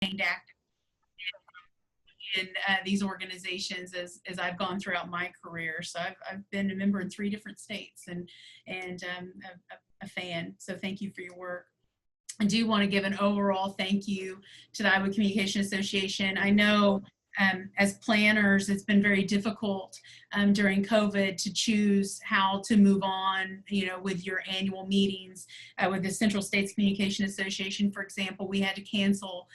active in these organizations as I've gone throughout my career. So I've been a member in 3 different states and a fan. So thank you for your work. I do want to give an overall thank you to the Iowa Communication Association. I know as planners, it's been very difficult during COVID to choose how to move on, with your annual meetings. With the Central States Communication Association, for example, we had to cancel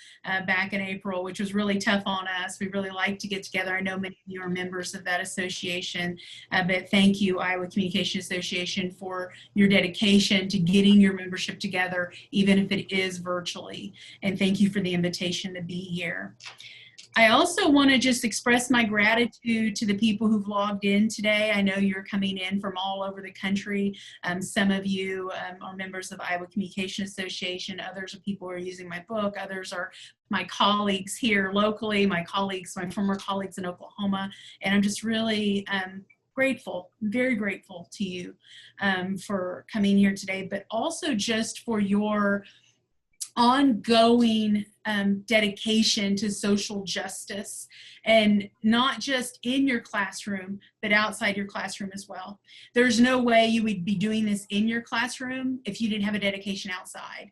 back in April, which was really tough on us. We really like to get together. I know many of you are members of that association, but thank you, Iowa Communication Association, for your dedication to getting your membership together, even if it is virtually. And thank you for the invitation to be here. I also want to just express my gratitude to the people who've logged in today. I know you're coming in from all over the country. Some of you are members of Iowa Communication Association. Others are people who are using my book. Others are my colleagues here locally, my former colleagues in Oklahoma. And I'm just really grateful, very grateful to you for coming here today, but also just for your ongoing dedication to social justice, and not just in your classroom, but outside your classroom as well. There's no way you would be doing this in your classroom if you didn't have a dedication outside,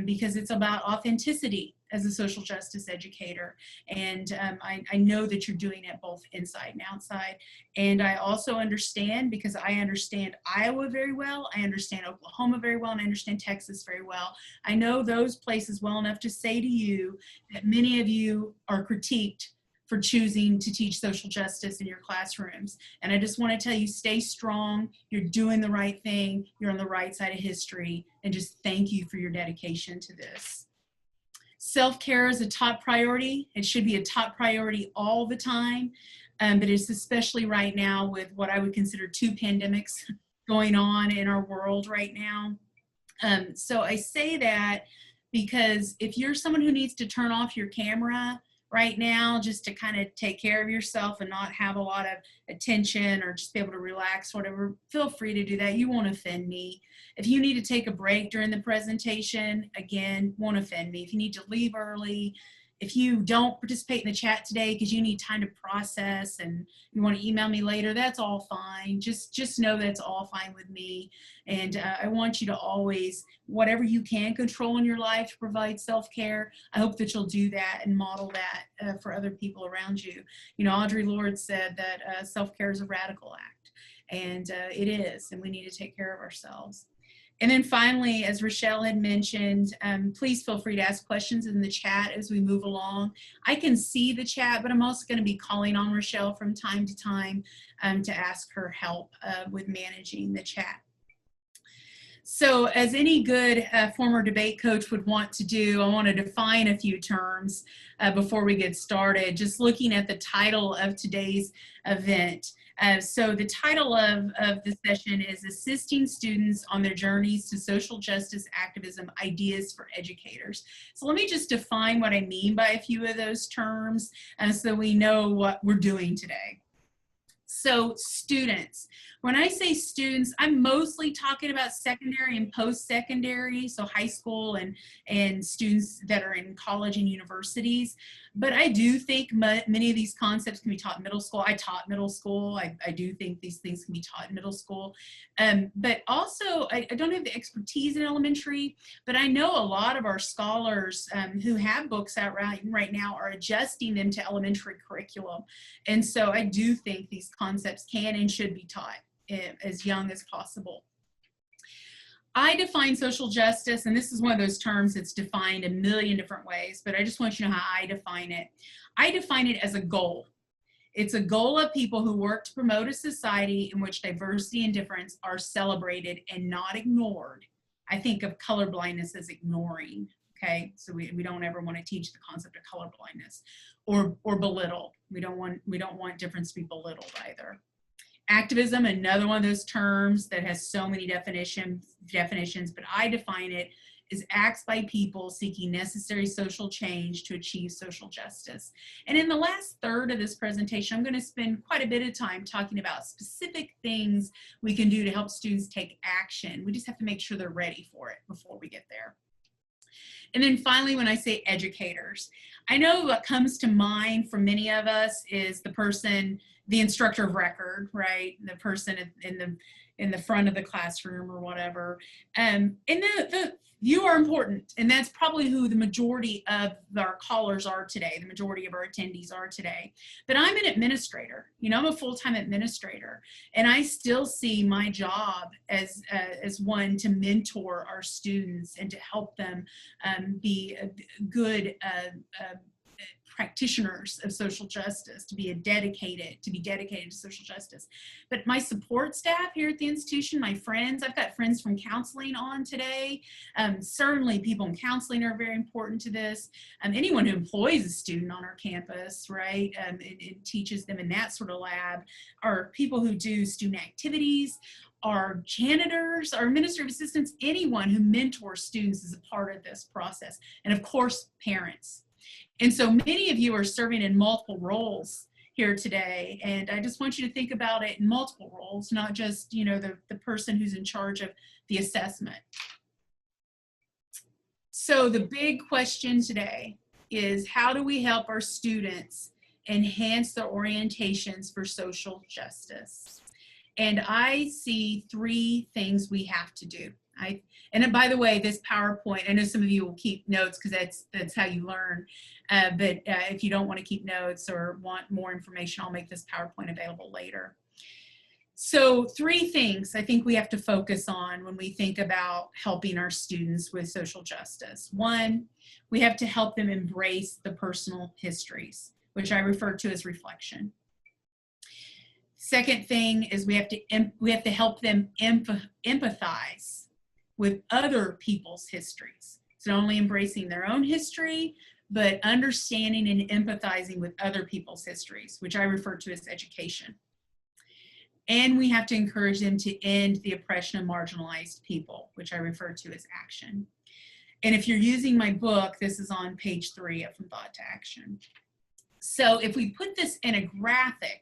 because it's about authenticity as a social justice educator. And I know that you're doing it both inside and outside. And I also understand, because I understand Iowa very well, I understand Oklahoma very well, and I understand Texas very well. I know those places well enough to say to you that many of you are critiqued for choosing to teach social justice in your classrooms. And I just want to tell you, stay strong. You're doing the right thing. You're on the right side of history. And just thank you for your dedication to this. Self-care is a top priority. It should be a top priority all the time, but it's especially right now with what I would consider 2 pandemics going on in our world right now. So I say that because if you're someone who needs to turn off your camera right now just to kind of take care of yourself and not have a lot of attention, or just be able to relax, whatever, feel free to do that. You won't offend me. If you need to take a break during the presentation, again, won't offend me. If you need to leave early, if you don't participate in the chat today because you need time to process and you want to email me later, that's all fine. Just know that's all fine with me. And I want you to always, whatever you can control in your life to provide self-care, I hope that you'll do that and model that for other people around you. Audre Lorde said that self-care is a radical act, and it is, and we need to take care of ourselves. And then finally, as Rochelle had mentioned, please feel free to ask questions in the chat as we move along. I can see the chat, but I'm also going to be calling on Rochelle from time to time to ask her help with managing the chat. So as any good former debate coach would want to do, I want to define a few terms before we get started, just looking at the title of today's event. So the title of the session is Assisting Students on Their Journeys to Social Justice Activism, Ideas for Educators. So let me just define what I mean by a few of those terms so we know what we're doing today. So students, when I say students, I'm mostly talking about secondary and post-secondary, so high school and students that are in college and universities. But I do think many of these concepts can be taught in middle school. I taught middle school. I do think these things can be taught in middle school. But also, I don't have the expertise in elementary, but I know a lot of our scholars who have books out right now are adjusting them to elementary curriculum. And so I do think these concepts can and should be taught as young as possible. I define social justice, and this is one of those terms that's defined a million different ways, but I just want you to know how I define it. I define it as a goal. It's a goal of people who work to promote a society in which diversity and difference are celebrated and not ignored. I think of colorblindness as ignoring, okay? So we don't ever want to teach the concept of colorblindness or belittle. We don't want difference to be belittled either. Activism, another one of those terms that has so many definitions, but I define it as acts by people seeking necessary social change to achieve social justice. And in the last third of this presentation, I'm going to spend quite a bit of time talking about specific things we can do to help students take action. We just have to make sure they're ready for it before we get there. And then finally, when I say educators, I know what comes to mind for many of us is the person, the instructor of record, right? The person in the front of the classroom or whatever. And you are important, and that's probably who the majority of our callers are today, the majority of our attendees are today. But I'm an administrator, you know, I'm a full-time administrator, and I still see my job as one to mentor our students and to help them be a good practitioners of social justice, to be dedicated to social justice. But my support staff here at the institution, my friends, I've got friends from counseling on today. Certainly people in counseling are very important to this. Anyone who employs a student on our campus, right, and teaches them in that sort of lab, are people who do student activities, our janitors, our administrative assistants, anyone who mentors students is a part of this process. And of course, parents. And so many of you are serving in multiple roles here today. And I just want you to think about it in multiple roles, not just, you know, the person who's in charge of the assessment. So the big question today is, how do we help our students enhance their orientations for social justice? And I see three things we have to do. And by the way, this PowerPoint, I know some of you will keep notes because that's how you learn. But if you don't want to keep notes or want more information, I'll make this PowerPoint available later. So three things I think we have to focus on when we think about helping our students with social justice. One, we have to help them embrace the personal histories, which I refer to as reflection. Second thing is we have to help them empathize with other people's histories. So not only embracing their own history, but understanding and empathizing with other people's histories, which I refer to as education. And we have to encourage them to end the oppression of marginalized people, which I refer to as action. And if you're using my book, this is on page 3 of From Thought to Action. So if we put this in a graphic,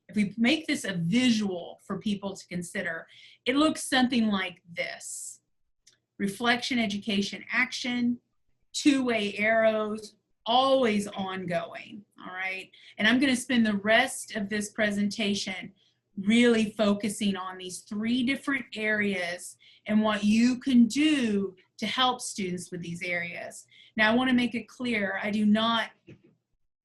if we make this a visual for people to consider, it looks something like this. Reflection, education, action, two-way arrows, always ongoing, all right? And I'm gonna spend the rest of this presentation really focusing on these three different areas and what you can do to help students with these areas. Now, I wanna make it clear, I do not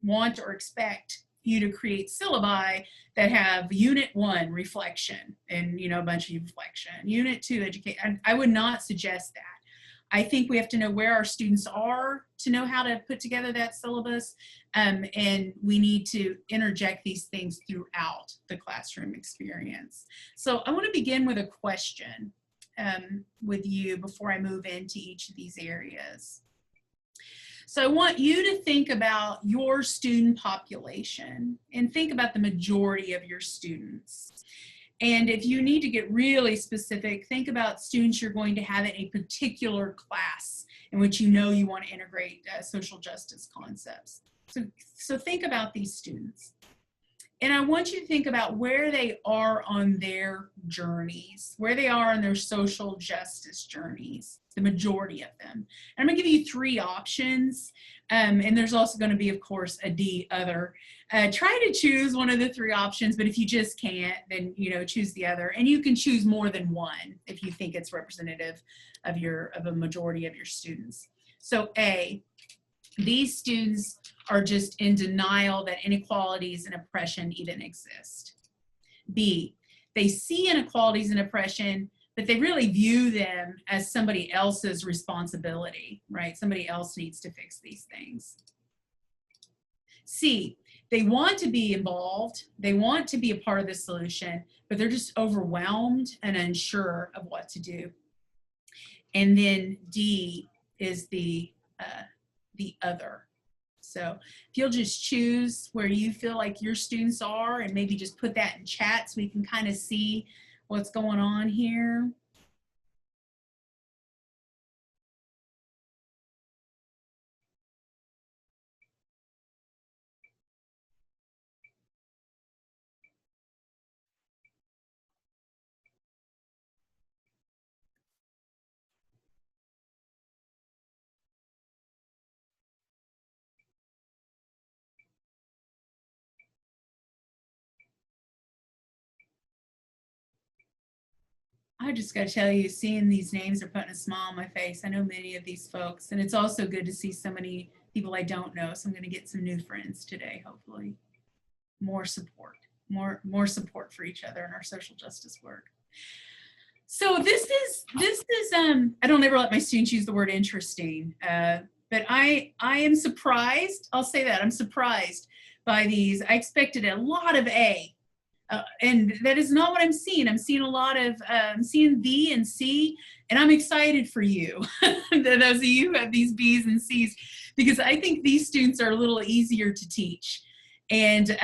want or expect you to create syllabi that have unit 1 reflection and, you know, a bunch of reflection, unit 2 education. I would not suggest that. I think we have to know where our students are to know how to put together that syllabus, and we need to interject these things throughout the classroom experience. So I want to begin with a question with you before I move into each of these areas. So I want you to think about your student population and think about the majority of your students. And if you need to get really specific, think about students you're going to have in a particular class in which you know you want to integrate social justice concepts. So think about these students. And I want you to think about where they are on their journeys, where they are on their social justice journeys, the majority of them. And I'm gonna give you 3 options. And there's also gonna be, of course, a D, other. Try to choose one of the 3 options, but if you just can't, then, you know, choose the other. And you can choose more than one if you think it's representative of a majority of your students. So A, these students are just in denial that inequalities and oppression even exist. B, they see inequalities and oppression, but they really view them as somebody else's responsibility, right? Somebody else needs to fix these things. C, they want to be involved, they want to be a part of the solution, but they're just overwhelmed and unsure of what to do. And then D is the other. So if you'll just choose where you feel like your students are and maybe just put that in chat so we can kind of see what's going on here. I just got to tell you, seeing these names are putting a smile on my face. I know many of these folks, and it's also good to see so many people I don't know. So I'm going to get some new friends today, hopefully. More support, more support for each other in our social justice work. So this is I don't ever let my students use the word interesting, but I am surprised. I'll say that I'm surprised by these. I expected a lot of A. And that is not what I'm seeing. I'm seeing a lot of, I'm seeing B and C, and I'm excited for you, those of you who have these B's and C's, because I think these students are a little easier to teach. And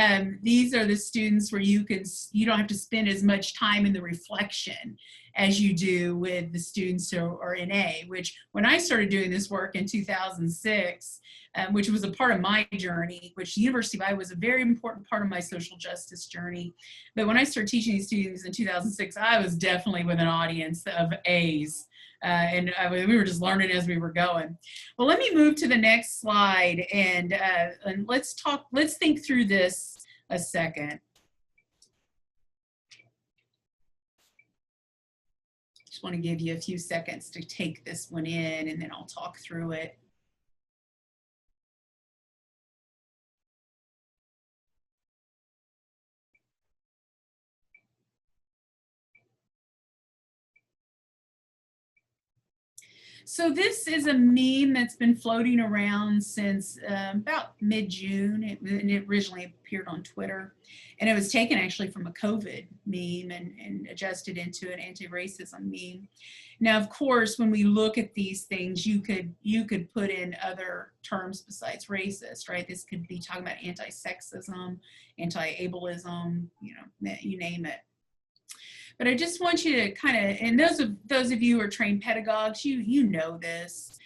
these are the students where you don't have to spend as much time in the reflection as you do with the students who are in A, which when I started doing this work in 2006, which was a part of my journey, which the University of Iowa was a very important part of my social justice journey. But when I started teaching these students in 2006, I was definitely with an audience of A's. And we were just learning as we were going. Well, let me move to the next slide and let's think through this a second. Just want to give you a few seconds to take this one in, and then I'll talk through it. So this is a meme that's been floating around since about mid-June. It originally appeared on Twitter, and it was taken actually from a COVID meme and adjusted into an anti-racism meme. Now, of course, when we look at these things, you could put in other terms besides racist, right? This could be talking about anti-sexism, anti-ableism, you name it. But I just want you to kind of, and those of you who are trained pedagogues, you know this.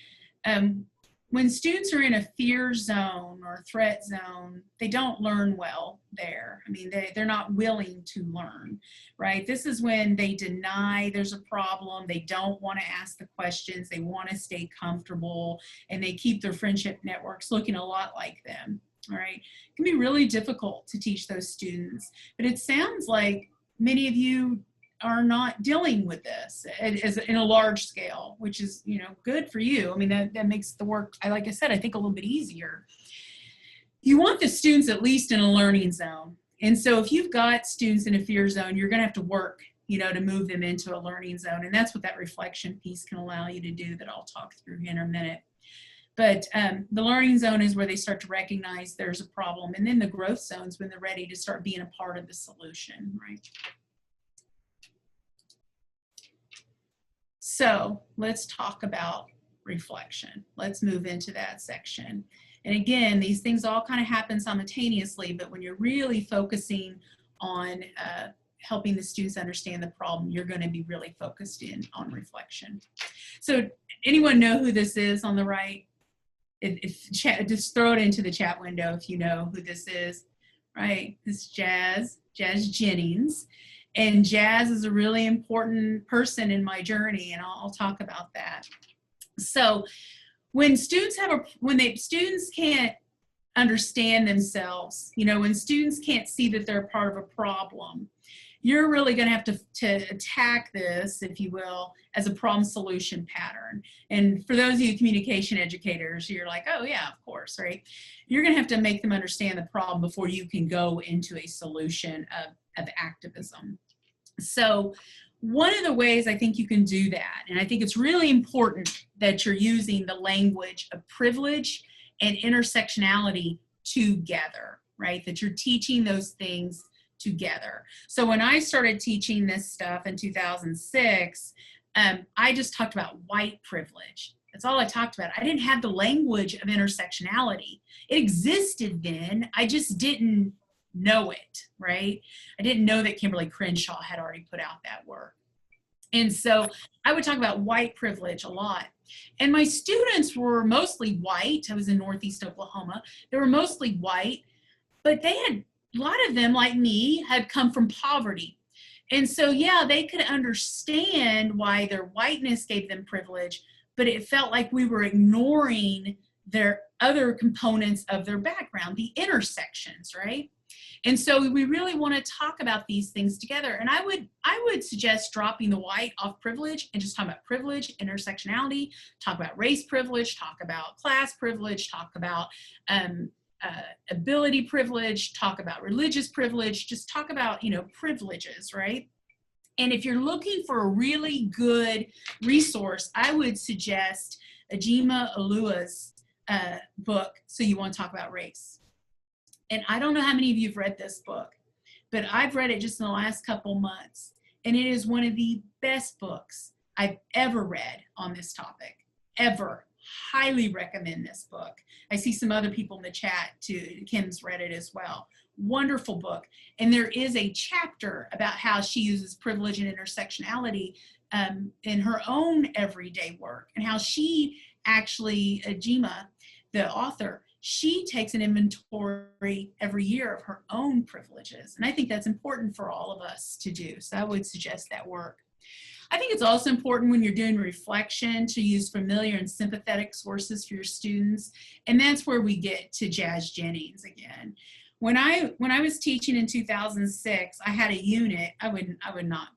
When students are in a fear zone or threat zone, they don't learn well there. I mean, they're not willing to learn, right? This is when they deny there's a problem. They don't want to ask the questions. They want to stay comfortable, and they keep their friendship networks looking a lot like them, all right? It can be really difficult to teach those students, but it sounds like many of you are not dealing with this as in a large scale, which is, good for you. I mean, that makes the work, like I said, I think a little bit easier. You want the students at least in a learning zone. And so if you've got students in a fear zone, you're gonna have to work, to move them into a learning zone. And that's what that reflection piece can allow you to do that I'll talk through in a minute. But the learning zone is where they start to recognize there's a problem. And then the growth zones when they're ready to start being a part of the solution, right? So let's talk about reflection. Let's move into that section. And again, these things all kind of happen simultaneously, but when you're really focusing on helping the students understand the problem, you're going to be really focused in on reflection. So anyone know who this is on the right? Just throw it into the chat window if you know who this is, right? This is Jazz Jennings. And Jazz is a really important person in my journey, and I'll talk about that. So when students students can't understand themselves, when students can't see that they're part of a problem, you're really going to have to attack this, if you will, as a problem solution pattern. And for those of you communication educators, you're like, oh yeah, of course, right? You're going to have to make them understand the problem before you can go into a solution of activism. So one of the ways I think you can do that, and I think it's really important that you're using the language of privilege and intersectionality together, right? That you're teaching those things together. So when I started teaching this stuff in 2006, I just talked about white privilege. That's all I talked about. I didn't have the language of intersectionality. It existed then, I just didn't know it, right? I didn't know that Kimberly Crenshaw had already put out that work. And so I would talk about white privilege a lot. And my students were mostly white. I was in Northeast Oklahoma. They were mostly white, but a lot of them, like me, had come from poverty. And so, yeah, they could understand why their whiteness gave them privilege, but it felt like we were ignoring their other components of their background, the intersections, right? And so we really want to talk about these things together. And I would suggest dropping the white off privilege and just talk about privilege, intersectionality, talk about race privilege, talk about class privilege, talk about ability privilege, talk about religious privilege, just talk about, privileges, right? And if you're looking for a really good resource, I would suggest Ajima Oluwa's book, So You Want to Talk About Race. And I don't know how many of you have read this book, but I've read it just in the last couple months. And it is one of the best books I've ever read on this topic, ever. Highly recommend this book. I see some other people in the chat too. Kim's read it as well. Wonderful book. And there is a chapter about how she uses privilege and intersectionality in her own everyday work, and how she actually, Ajima, the author, she takes an inventory every year of her own privileges. And I think that's important for all of us to do. So I would suggest that work. I think it's also important when you're doing reflection to use familiar and sympathetic sources for your students. And that's where we get to Jazz Jennings again. When I was teaching in 2006, I had a unit. I would not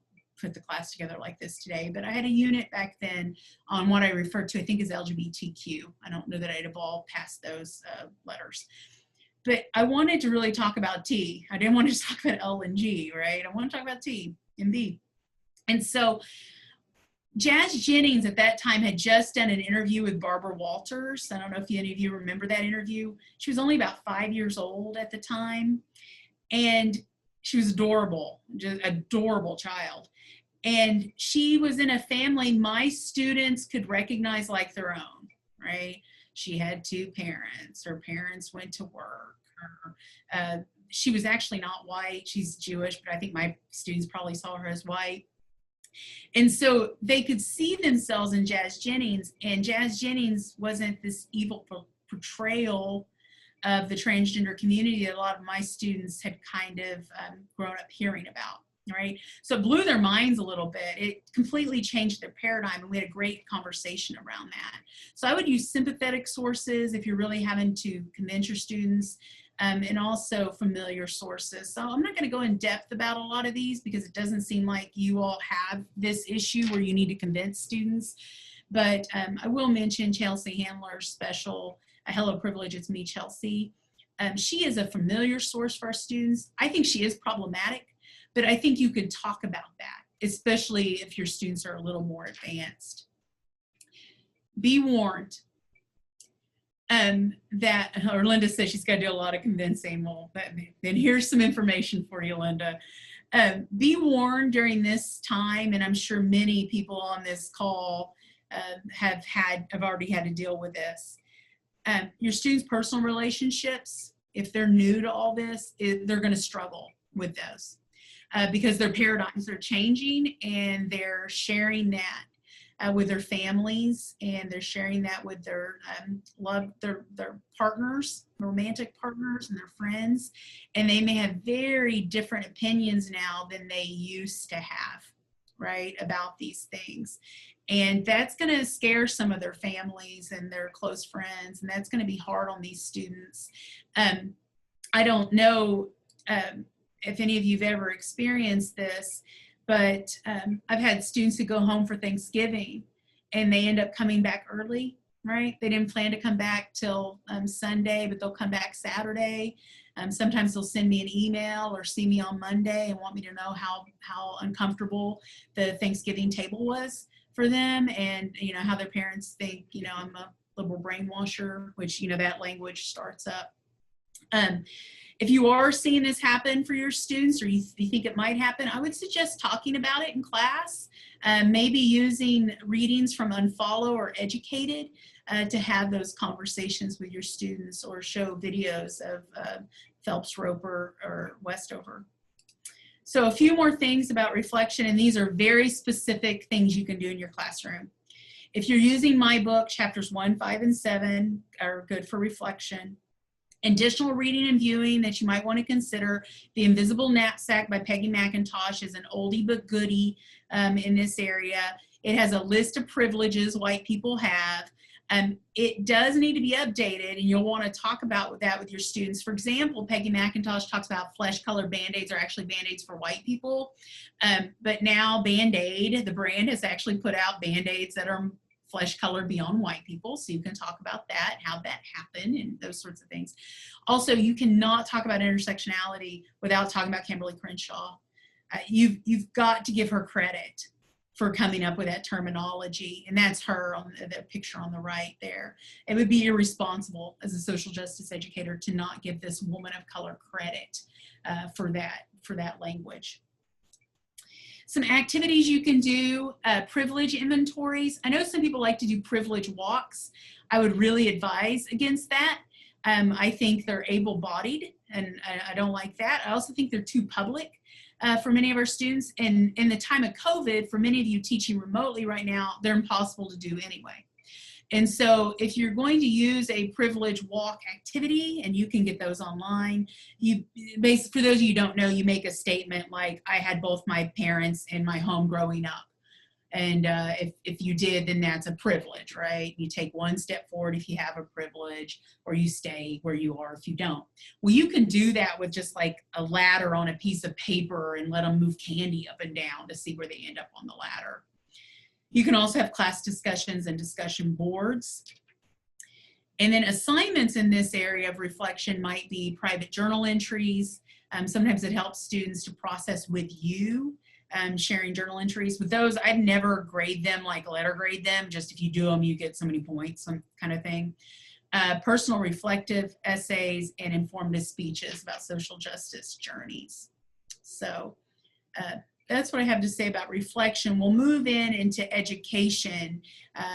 put the class together like this today, but I had a unit back then on what I refer to, I think, as LGBTQ. I don't know that I'd evolved past those letters. But I wanted to really talk about T. I didn't want to just talk about L and G, right? I want to talk about T and B. And so Jazz Jennings at that time had just done an interview with Barbara Walters. I don't know if any of you remember that interview. She was only about 5 years old at the time. And she was adorable, just adorable child. And she was in a family my students could recognize like their own, right? She had two parents. Her parents went to work. She was actually not white. She's Jewish, but I think my students probably saw her as white. And so they could see themselves in Jazz Jennings, and Jazz Jennings wasn't this evil portrayal of the transgender community that a lot of my students had kind of grown up hearing about, right? So it blew their minds a little bit. It completely changed their paradigm, and we had a great conversation around that. So I would use sympathetic sources if you're really having to convince your students, and also familiar sources. So I'm not going to go in depth about a lot of these because it doesn't seem like you all have this issue where you need to convince students. But I will mention Chelsea Handler's special, Hello Privilege, It's Me, Chelsea. She is a familiar source for our students. I think she is problematic, but I think you could talk about that, especially if your students are a little more advanced. Be warned. Or Linda says she's got to do a lot of convincing. Well, then here's some information for you, Linda. Be warned during this time, and I'm sure many people on this call have already had to deal with this. Your students' personal relationships, if they're new to all this, they're going to struggle with those because their paradigms are changing, and they're sharing that with their families, and they're sharing that with their their partners, romantic partners, and their friends, and they may have very different opinions now than they used to have, right, about these things. And that's going to scare some of their families and their close friends, and that's going to be hard on these students. I don't know if any of you've ever experienced this, but I've had students who go home for Thanksgiving and they end up coming back early, right? They didn't plan to come back till Sunday, but they'll come back Saturday. Sometimes they'll send me an email or see me on Monday and want me to know how uncomfortable the Thanksgiving table was for them, and how their parents think I'm a liberal brainwasher, which that language starts up. If you are seeing this happen for your students, or you think it might happen, I would suggest talking about it in class, maybe using readings from Unfollow or Educated to have those conversations with your students, or show videos of Phelps Roper or Westover. So a few more things about reflection, and these are very specific things you can do in your classroom. If you're using my book, chapters 1, 5, and 7 are good for reflection. Additional reading and viewing that you might want to consider: The Invisible Knapsack by Peggy Mcintosh is an oldie but goodie in this area. It has a list of privileges white people have. It does need to be updated, and you'll want to talk about that with your students. For example, Peggy Mcintosh talks about flesh color Band-Aids are actually Band-Aids for white people. But now Band-Aid, the brand, has actually put out Band-Aids that are flesh colored beyond white people. So you can talk about that, how that happened, and those sorts of things. Also, you cannot talk about intersectionality without talking about Kimberly Crenshaw. You've got to give her credit for coming up with that terminology, and that's her on the picture on the right there. It would be irresponsible as a social justice educator to not give this woman of color credit for that language. Some activities you can do, privilege inventories. I know some people like to do privilege walks. I would really advise against that. I think they're able-bodied, and I don't like that. I also think they're too public for many of our students. And in the time of COVID, for many of you teaching remotely right now, they're impossible to do anyway. And so if you're going to use a privilege walk activity, and you can get those online, for those of you who don't know, you make a statement like, I had both my parents in my home growing up. And if you did, then that's a privilege, right? You take one step forward if you have a privilege, or you stay where you are if you don't. Well, you can do that with just like a ladder on a piece of paper and let them move candy up and down to see where they end up on the ladder. You can also have class discussions and discussion boards. And then assignments in this area of reflection might be private journal entries. Sometimes it helps students to process with you. Sharing journal entries. With those, I'd never grade them, like letter grade them, just if you do them, you get so many points, some kind of thing. Personal reflective essays and informative speeches about social justice journeys. So that's what I have to say about reflection. We'll move into education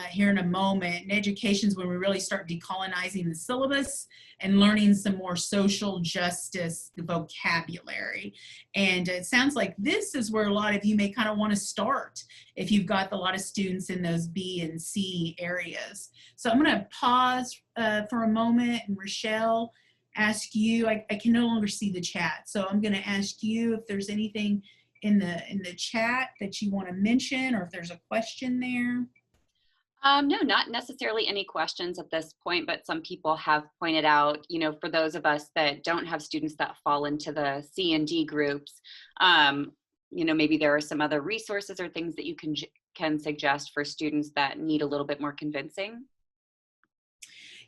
here in a moment. And education is when we really start decolonizing the syllabus and learning some more social justice vocabulary. And it sounds like this is where a lot of you may kind of want to start if you've got a lot of students in those B and C areas. So I'm going to pause for a moment, and Rochelle, ask you, I can no longer see the chat. So I'm going to ask you if there's anything in the chat that you want to mention, or if there's a question there. No, not necessarily any questions at this point, but some people have pointed out, you know, for those of us that don't have students that fall into the C and D groups, you know, maybe there are some other resources or things that you can suggest for students that need a little bit more convincing.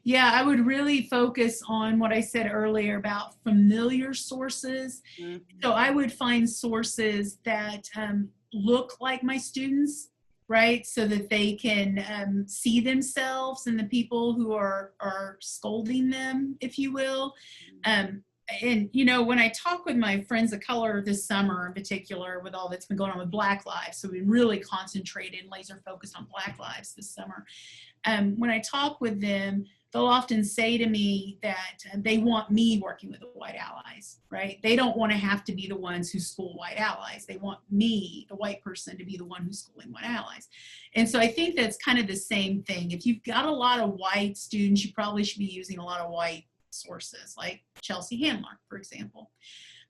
Yeah, I would really focus on what I said earlier about familiar sources. Mm-hmm. So I would find sources that look like my students, right? So that they can see themselves in the people who are scolding them, if you will. And, you know, when I talk with my friends of color this summer in particular, with all that's been going on with Black Lives, so we really concentrated, laser focused on Black Lives this summer. When I talk with them, they'll often say to me that they want me working with the white allies, right? They don't want to have to be the ones who school white allies. They want me, the white person, to be the one who's schooling white allies. And so I think that's kind of the same thing. If you've got a lot of white students, you probably should be using a lot of white sources, like Chelsea Handler, for example.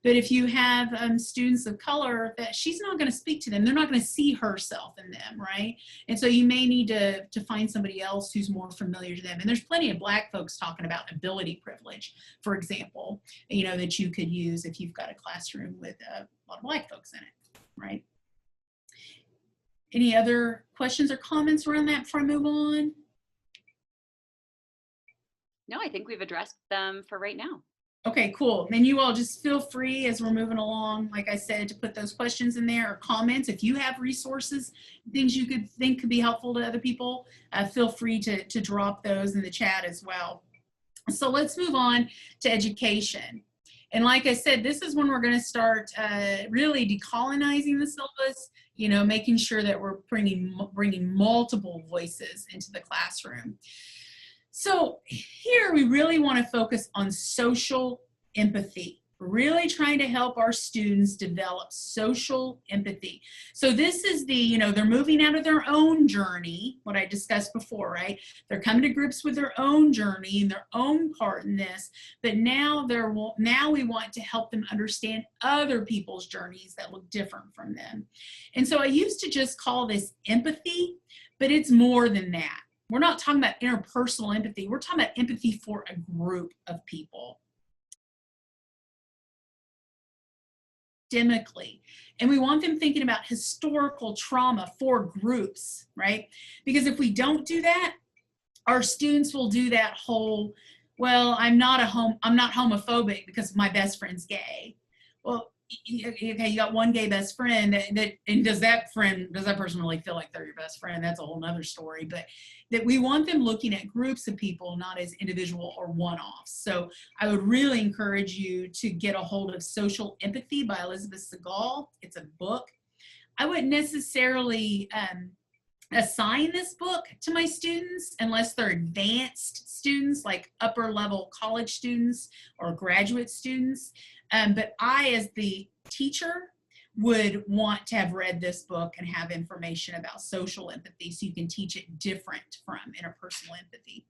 But if you have students of color, that she's not going to speak to them. They're not going to see herself in them, right? And so you may need to find somebody else who's more familiar to them. And there's plenty of Black folks talking about ability privilege, for example, you know, that you could use if you've got a classroom with a lot of Black folks in it, right? Any other questions or comments around that before I move on? No, I think we've addressed them for right now. Okay, cool. Then you all just feel free as we're moving along, like I said, to put those questions in there or comments. If you have resources, things you could think could be helpful to other people, feel free to drop those in the chat as well. So let's move on to education. And like I said, this is when we're going to start really decolonizing the syllabus, you know, making sure that we're bringing multiple voices into the classroom. So here we really want to focus on social empathy. We're really trying to help our students develop social empathy. So this is the, you know, they're moving out of their own journey, what I discussed before, right? They're coming to grips with their own journey and their own part in this, but now we want to help them understand other people's journeys that look different from them. And so I used to just call this empathy, but it's more than that. We're not talking about interpersonal empathy. We're talking about empathy for a group of people. Systemically. And we want them thinking about historical trauma for groups, right? Because if we don't do that, our students will do that whole, well, I'm not homophobic because my best friend's gay. Well, okay, you got one gay best friend, and does that person really feel like they're your best friend? That's a whole nother story. But that we want them looking at groups of people, not as individual or one-offs. So I would really encourage you to get a hold of Social Empathy by Elizabeth Segal. It's a book. I wouldn't necessarily assign this book to my students unless they're advanced students, like upper level college students or graduate students. But I, as the teacher, would want to have read this book and have information about social empathy so you can teach it different from interpersonal empathy.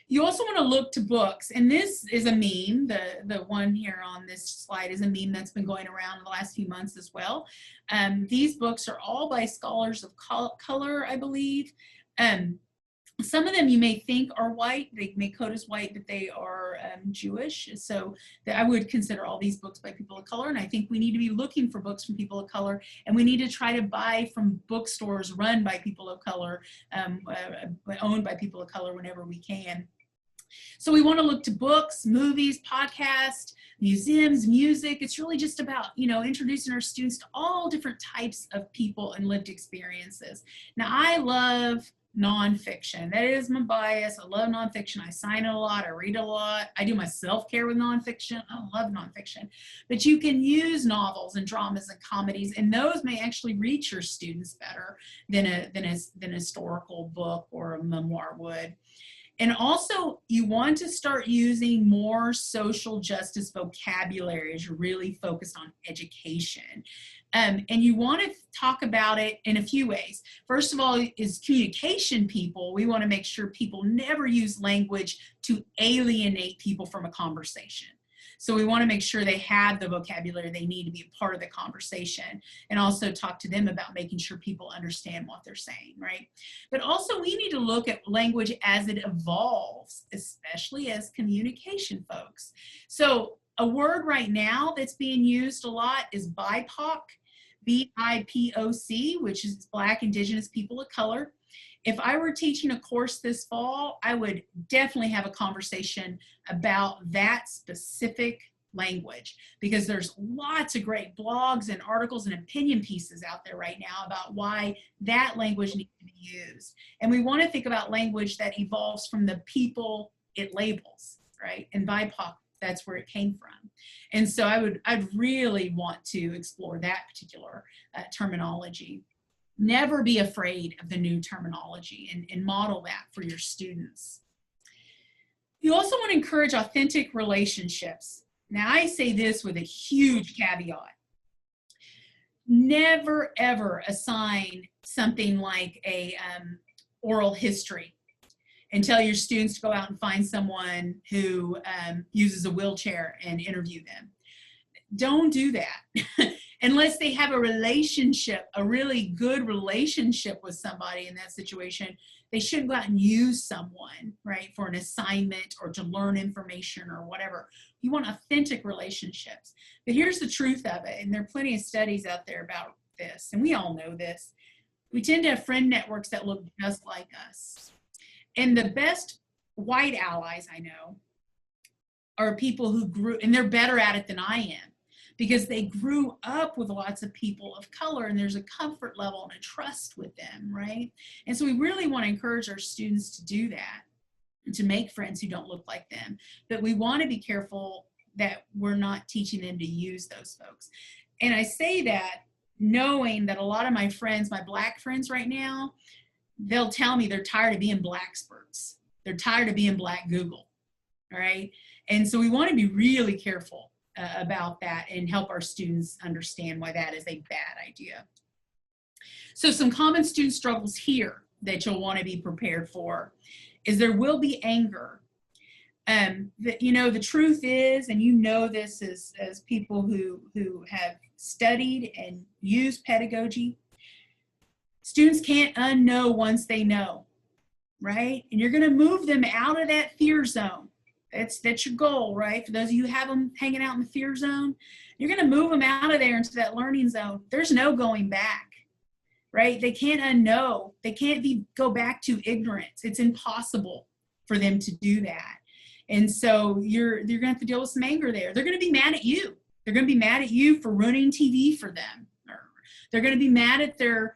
You also want to look to books, and this is a meme. The one here on this slide is a meme that's been going around in the last few months as well. These books are all by scholars of color, I believe. Some of them you may think are white. They may code as white, but they are Jewish. So I would consider all these books by people of color. And I think we need to be looking for books from people of color. And we need to try to buy from bookstores run by people of color, owned by people of color whenever we can. So we want to look to books, movies, podcasts, museums, music. It's really just about, introducing our students to all different types of people and lived experiences. Now, I love nonfiction. That is my bias. I love nonfiction. I sign it a lot. I read a lot. I do my self-care with nonfiction. I love nonfiction. But you can use novels and dramas and comedies, and those may actually reach your students better than a historical book or a memoir would. And also, you want to start using more social justice vocabulary as you're really focused on education. And you want to talk about it in a few ways. First of all, is communication people. We want to make sure people never use language to alienate people from a conversation. So we want to make sure they have the vocabulary they need to be a part of the conversation, and also talk to them about making sure people understand what they're saying, right? But also we need to look at language as it evolves, especially as communication folks. So a word right now that's being used a lot is BIPOC, BIPOC, which is Black, Indigenous, People of Color. If I were teaching a course this fall, I would definitely have a conversation about that specific language, because there's lots of great blogs and articles and opinion pieces out there right now about why that language needs to be used. And we want to think about language that evolves from the people it labels, right? And BIPOC, that's where it came from. And so I'd really want to explore that particular terminology. Never be afraid of the new terminology, and model that for your students. You also want to encourage authentic relationships. Now, I say this with a huge caveat. Never, ever assign something like a oral history and tell your students to go out and find someone who uses a wheelchair and interview them. Don't do that. Unless they have a relationship, a really good relationship with somebody in that situation, they shouldn't go out and use someone, right, for an assignment or to learn information or whatever. You want authentic relationships. But here's the truth of it, and there are plenty of studies out there about this, and we all know this. We tend to have friend networks that look just like us. And the best white allies I know are people who grew, and they're better at it than I am, because they grew up with lots of people of color, and there's a comfort level and a trust with them, right? And so we really want to encourage our students to do that, and to make friends who don't look like them. But we want to be careful that we're not teaching them to use those folks. And I say that knowing that a lot of my friends, my Black friends right now, they'll tell me they're tired of being Blacksperts. They're tired of being Black Google, all right? And so we want to be really careful about that and help our students understand why that is a bad idea. So some common student struggles here that you'll want to be prepared for is there will be anger. The truth is, and this as people who have studied and used pedagogy, students can't unknow once they know. right? And you're going to move them out of that fear zone. That's your goal, right? For those of you who have them hanging out in the fear zone, you're going to move them out of there into that learning zone. There's no going back, right? They can't unknow. They can't go back to ignorance. It's impossible for them to do that. And so you're going to have to deal with some anger there. They're going to be mad at you. They're going to be mad at you for running TV for them. Or they're going to be mad at their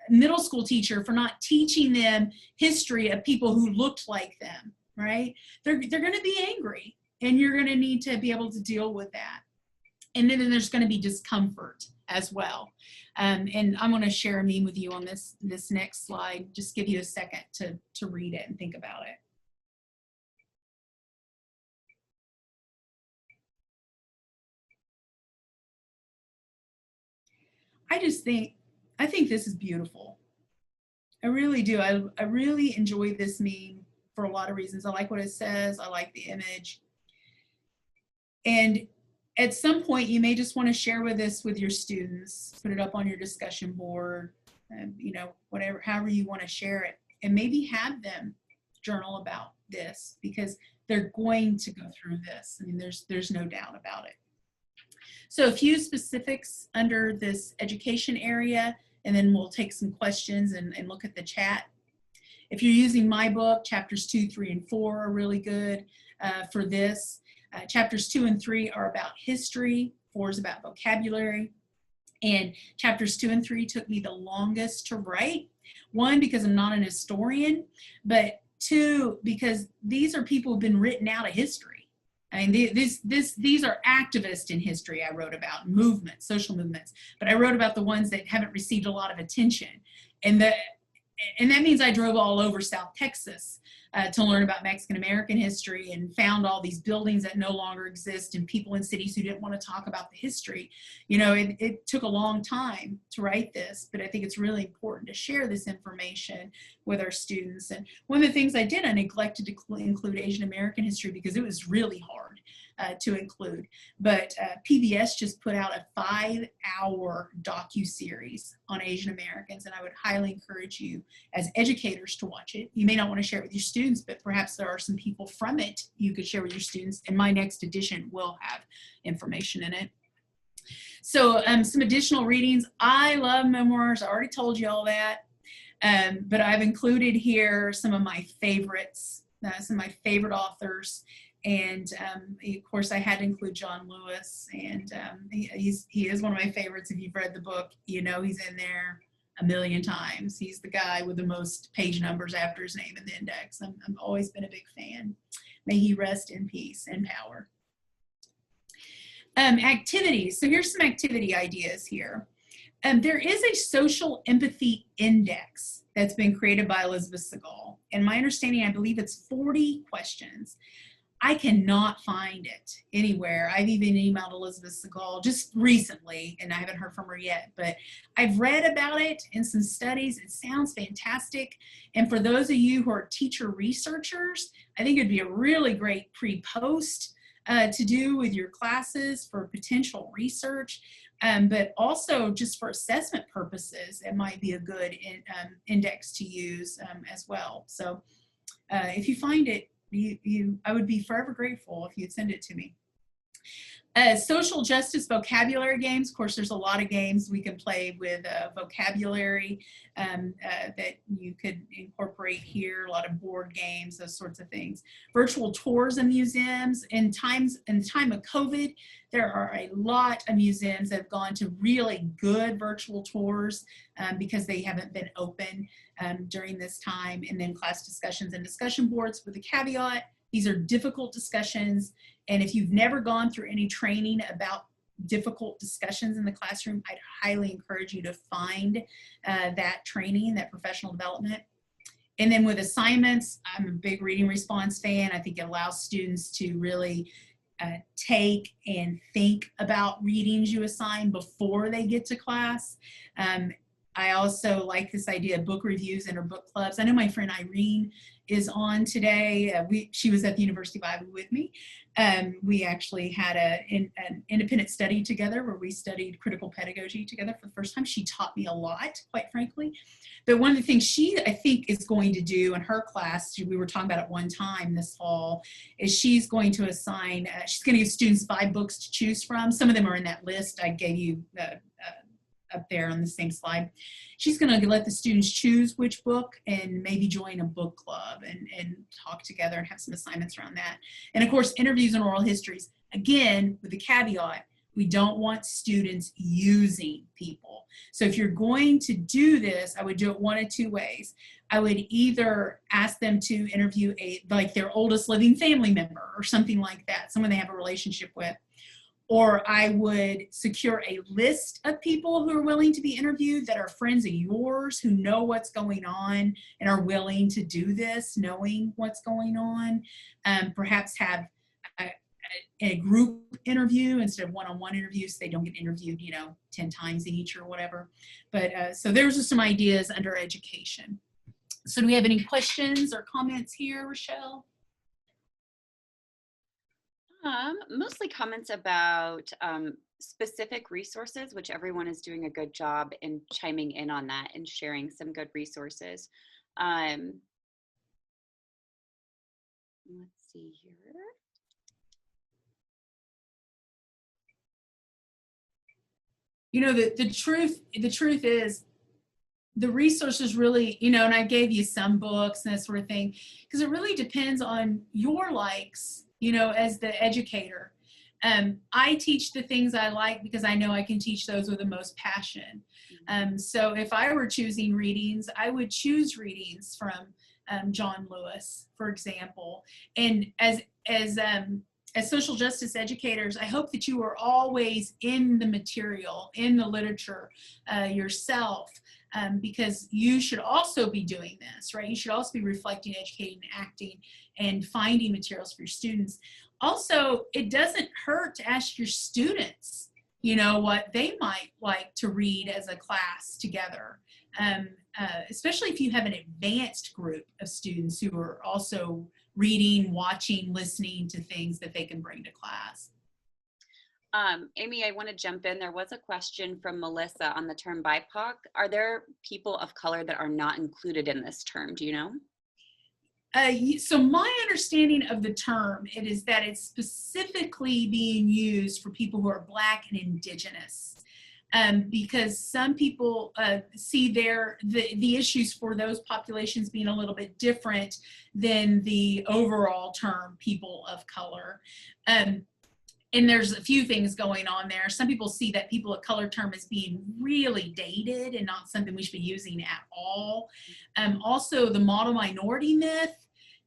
middle school teacher for not teaching them history of people who looked like them, right? They're going to be angry, and you're going to need to be able to deal with that. And then there's going to be discomfort as well. And I'm going to share a meme with you on this next slide. Just give you a second to read it and think about it. I think this is beautiful. I really do. I really enjoy this meme for a lot of reasons. I like what it says. I like the image. And at some point, you may just want to share this with your students, put it up on your discussion board, you know, whatever, however you want to share it, and maybe have them journal about this, because they're going to go through this. I mean, there's no doubt about it. So a few specifics under this education area, and then we'll take some questions and look at the chat. If you're using my book, chapters 2, 3, and 4 are really good for this. Chapters 2 and 3 are about history, 4 is about vocabulary. And chapters 2 and 3 took me the longest to write. 1, because I'm not an historian, but 2, because these are people who've been written out of history. I mean, these are activists in history I wrote about, movements, social movements, but I wrote about the ones that haven't received a lot of attention. And that means I drove all over South Texas to learn about Mexican-American history, and found all these buildings that no longer exist and people in cities who didn't want to talk about the history. You know, it took a long time to write this, but I think it's really important to share this information with our students. And one of the things I did, I neglected to include Asian American history because it was really hard to include. But PBS just put out a 5-hour docu-series on Asian Americans, and I would highly encourage you as educators to watch it. You may not want to share it with your students, but perhaps there are some people from it you could share with your students, and my next edition will have information in it. So some additional readings. I love memoirs. I already told you all that, but I've included here some of my favorites, some of my favorite authors. And of course, I had to include John Lewis, and he is one of my favorites. If you've read the book, you know he's in there a million times. He's the guy with the most page numbers after his name in the index. I've always been a big fan. May he rest in peace and power. Activities. So here's some activity ideas here. There is a social empathy index that's been created by Elizabeth Segal. And my understanding, I believe it's 40 questions. I cannot find it anywhere. I've even emailed Elizabeth Segal just recently, and I haven't heard from her yet, but I've read about it in some studies. It sounds fantastic. And for those of you who are teacher researchers, I think it'd be a really great pre-post to do with your classes for potential research, but also just for assessment purposes, it might be a good index to use as well. So if you find it, I would be forever grateful if you'd send it to me. Social justice vocabulary games. Of course, there's a lot of games we can play with vocabulary that you could incorporate here, a lot of board games, those sorts of things. Virtual tours of museums. In the time of COVID, there are a lot of museums that have gone to really good virtual tours because they haven't been open during this time. And then class discussions and discussion boards with a caveat. These are difficult discussions, and if you've never gone through any training about difficult discussions in the classroom, I'd highly encourage you to find that training, that professional development. And then with assignments, I'm a big reading response fan. I think it allows students to really take and think about readings you assign before they get to class. I also like this idea of book reviews and our book clubs. I know my friend Irene is on today. She was at the University of Iowa with me. We actually had an independent study together where we studied critical pedagogy together for the first time. She taught me a lot, quite frankly. But one of the things she, I think, is going to do in her class, we were talking about it one time this fall, is she's going to assign, she's going to give students 5 books to choose from. Some of them are in that list I gave you up there on the same slide. She's going to let the students choose which book and maybe join a book club and talk together and have some assignments around that. And of course, interviews and oral histories, again, with the caveat, we don't want students using people. So if you're going to do this, I would do it one of 2 ways. I would either ask them to interview like their oldest living family member or something like that, someone they have a relationship with. Or I would secure a list of people who are willing to be interviewed that are friends of yours who know what's going on and are willing to do this, knowing what's going on. Perhaps have a group interview instead of one-on-one interviews, so they don't get interviewed, 10 times each or whatever. But so there's just some ideas under education. So do we have any questions or comments here, Rochelle? Mostly comments about specific resources, which everyone is doing a good job in chiming in on that and sharing some good resources. Let's see here. The truth is the resources really, and I gave you some books and that sort of thing, because it really depends on your likes, as the educator. I teach the things I like because I know I can teach those with the most passion. So if I were choosing readings, I would choose readings from John Lewis, for example. And as social justice educators, I hope that you are always in the material, in the literature yourself, because you should also be doing this, right? You should also be reflecting, educating, acting, and finding materials for your students. Also, it doesn't hurt to ask your students, what they might like to read as a class together, especially if you have an advanced group of students who are also reading, watching, listening to things that they can bring to class. Amy, I want to jump in. There was a question from Melissa on the term BIPOC. Are there people of color that are not included in this term? Do you know? So my understanding of the term, it is that it's specifically being used for people who are Black and Indigenous, because some people see the issues for those populations being a little bit different than the overall term people of color. And there's a few things going on there. Some people see that people of color term as being really dated and not something we should be using at all. Also, the model minority myth,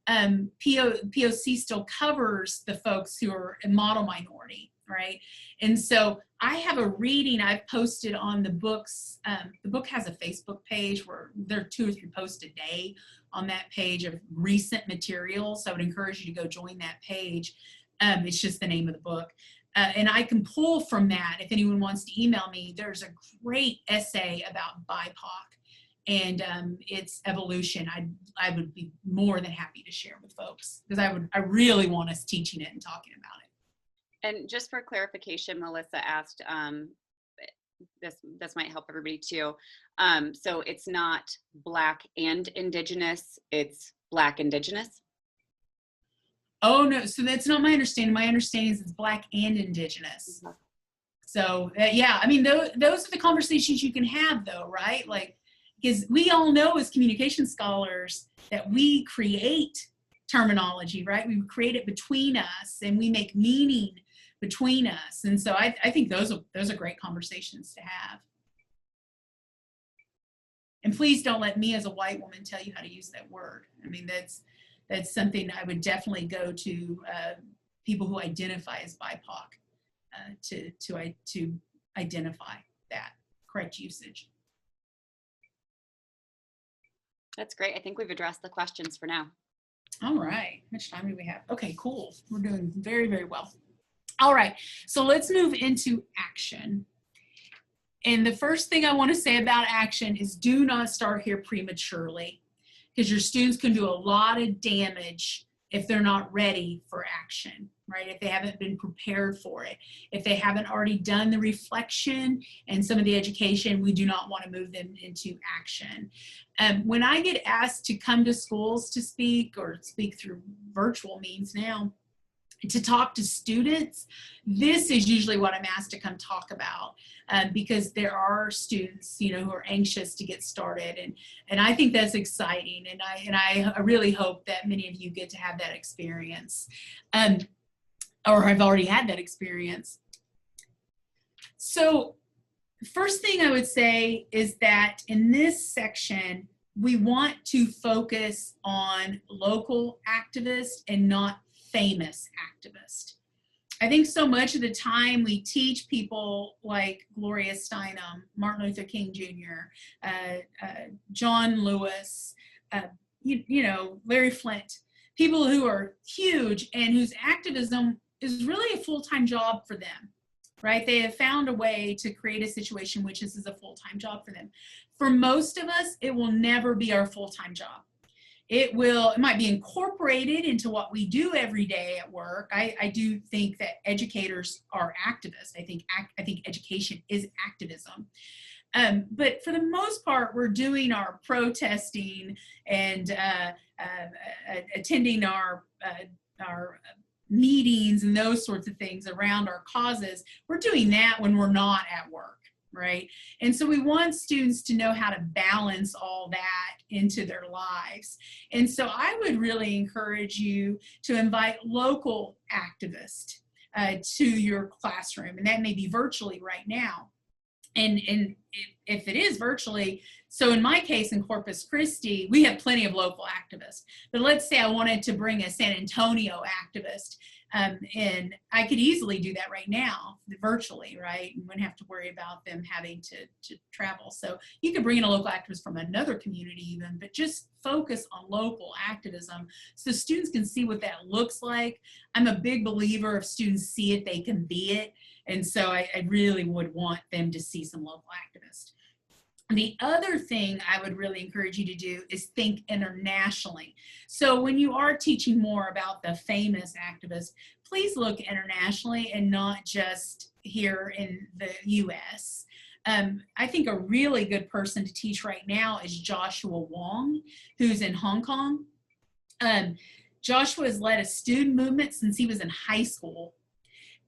POC still covers the folks who are a model minority, right? And so I have a reading I've posted on the books. The book has a Facebook page where there are 2 or 3 posts a day on that page of recent materials. So I would encourage you to go join that page. It's just the name of the book. And I can pull from that if anyone wants to email me. There's a great essay about BIPOC and its evolution. I would be more than happy to share with folks because I really want us teaching it and talking about it. And just for clarification, Melissa asked, this might help everybody too. So it's not Black and Indigenous, it's Black Indigenous? Oh, no, so that's not my understanding. My understanding is it's Black and Indigenous. Mm-hmm. So yeah, I mean, those are the conversations you can have though, right? Like, because we all know as communication scholars that we create terminology, right? We create it between us and we make meaning between us. And so I think those are great conversations to have. And please don't let me as a white woman tell you how to use that word. I mean, that's something I would definitely go to people who identify as BIPOC to identify that correct usage. That's great. I think we've addressed the questions for now. All right. How much time do we have? Okay, cool. We're doing very, very well. All right. So let's move into action. And the first thing I want to say about action is do not start here prematurely, because your students can do a lot of damage if they're not ready for action, right? If they haven't been prepared for it, if they haven't already done the reflection and some of the education, we do not want to move them into action. When I get asked to come to schools to speak, or speak through virtual means now, to talk to students, this is usually what I'm asked to come talk about, because there are students, you know, who are anxious to get started, and I think that's exciting, and I really hope that many of you get to have that experience, or have already had that experience. So first thing I would say is that in this section, we want to focus on local activists and not famous activist. I think so much of the time we teach people like Gloria Steinem, Martin Luther King Jr., John Lewis, you know, Larry Flint, people who are huge and whose activism is really a full-time job for them, right? They have found a way to create a situation which is a full-time job for them. For most of us, it will never be our full-time job. It might be incorporated into what we do every day at work. I do think that educators are activists. I think education is activism. But for the most part, we're doing our protesting and attending our meetings and those sorts of things around our causes. We're doing that when we're not at work. Right? And so we want students to know how to balance all that into their lives. And so I would really encourage you to invite local activists to your classroom, and that may be virtually right now. And if it is virtually, so in my case in Corpus Christi, we have plenty of local activists. But let's say I wanted to bring a San Antonio activist, and I could easily do that right now, virtually, right? You wouldn't have to worry about them having to travel. So you could bring in a local activist from another community even, but just focus on local activism so students can see what that looks like. I'm a big believer if students see it, they can be it. And so I really would want them to see some local activists. The other thing I would really encourage you to do is think internationally. So when you are teaching more about the famous activists, please look internationally and not just here in the US. I think a really good person to teach right now is Joshua Wong, who's in Hong Kong. Joshua has led a student movement since he was in high school.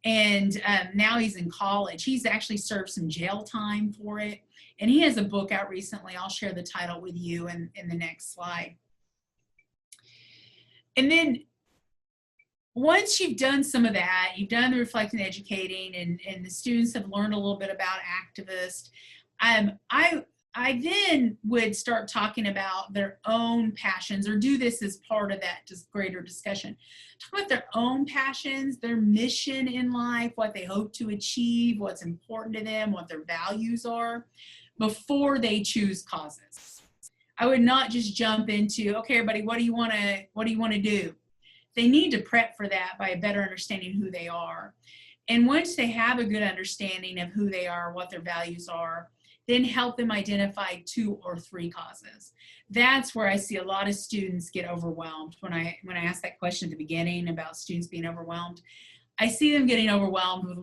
And now he's in college. He's actually served some jail time for it. And he has a book out recently. I'll share the title with you in the next slide. And then once you've done some of that, you've done the reflecting and educating, and the students have learned a little bit about activists, I then would start talking about their own passions, or do this as part of that just greater discussion. Talk about their own passions, their mission in life, what they hope to achieve, what's important to them, what their values are, before they choose causes. I would not just jump into, okay, everybody, what do you want to do? They need to prep for that by a better understanding who they are. And once they have a good understanding of who they are, what their values are, then help them identify 2 or 3 causes. That's where I see a lot of students get overwhelmed. When I asked that question at the beginning about students being overwhelmed, I see them getting overwhelmed with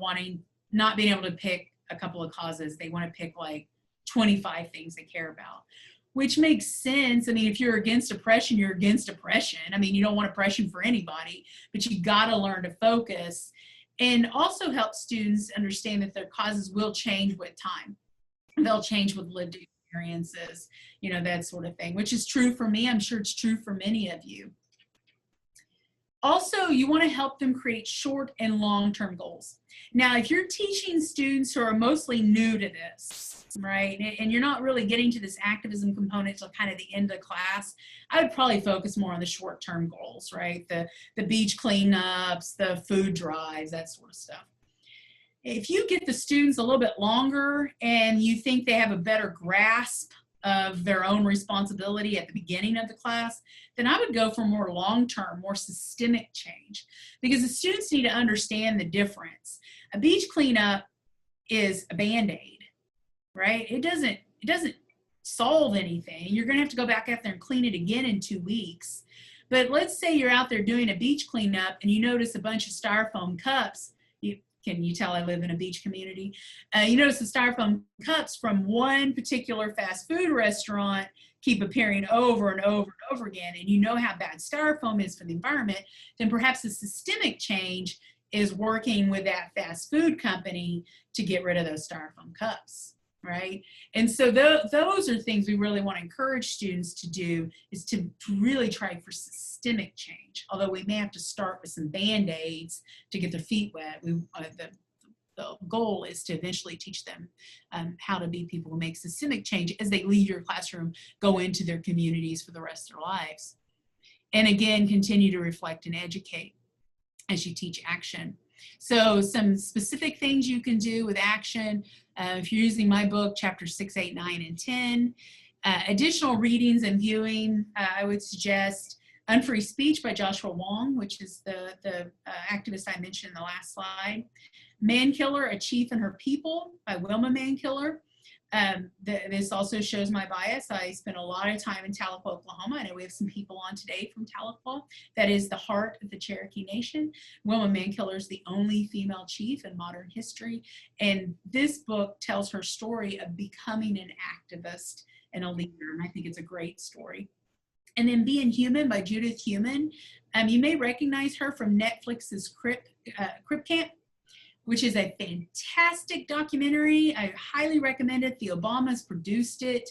not being able to pick a couple of causes. They want to pick like 25 things they care about, which makes sense. I mean, if you're against oppression, you're against oppression. I mean, you don't want oppression for anybody, but you got to learn to focus, and also help students understand that their causes will change with time. They'll change with lived experiences, you know, that sort of thing, which is true for me. I'm sure it's true for many of you. Also, you want to help them create short and long-term goals. Now, if you're teaching students who are mostly new to this, right, and you're not really getting to this activism component till kind of the end of class, I would probably focus more on the short-term goals, right? The beach cleanups, the food drives, that sort of stuff. If you get the students a little bit longer and you think they have a better grasp of their own responsibility at the beginning of the class, then I would go for more long-term, more systemic change, because the students need to understand the difference. A beach cleanup is a Band-Aid. right? It doesn't solve anything. You're going to have to go back out there and clean it again in 2 weeks. But let's say you're out there doing a beach cleanup and you notice a bunch of styrofoam cups. Can you tell I live in a beach community? You notice the styrofoam cups from one particular fast food restaurant keep appearing over and over and over again, and you know how bad styrofoam is for the environment, then perhaps a systemic change is working with that fast food company to get rid of those styrofoam cups, right? And so those are things we really want to encourage students to do, is to really try for systemic change. Although we may have to start with some Band-Aids to get their feet wet, the goal is to eventually teach them how to be people who make systemic change as they leave your classroom, go into their communities for the rest of their lives. And again, continue to reflect and educate as you teach action. So some specific things you can do with action, if you're using my book, chapters 6, 8, 9, and 10. Additional readings and viewing, I would suggest Unfree Speech by Joshua Wong, which is the activist I mentioned in the last slide. Mankiller, A Chief and Her People by Wilma Mankiller. This also shows my bias. I spent a lot of time in Tahlequah, Oklahoma. I know we have some people on today from Tahlequah. That is the heart of the Cherokee Nation. Wilma Mankiller is the only female chief in modern history. And this book tells her story of becoming an activist and a leader. And I think it's a great story. And then Being Human by Judith Heumann. You may recognize her from Netflix's Crip Camp, which is a fantastic documentary. I highly recommend it. The Obamas produced it.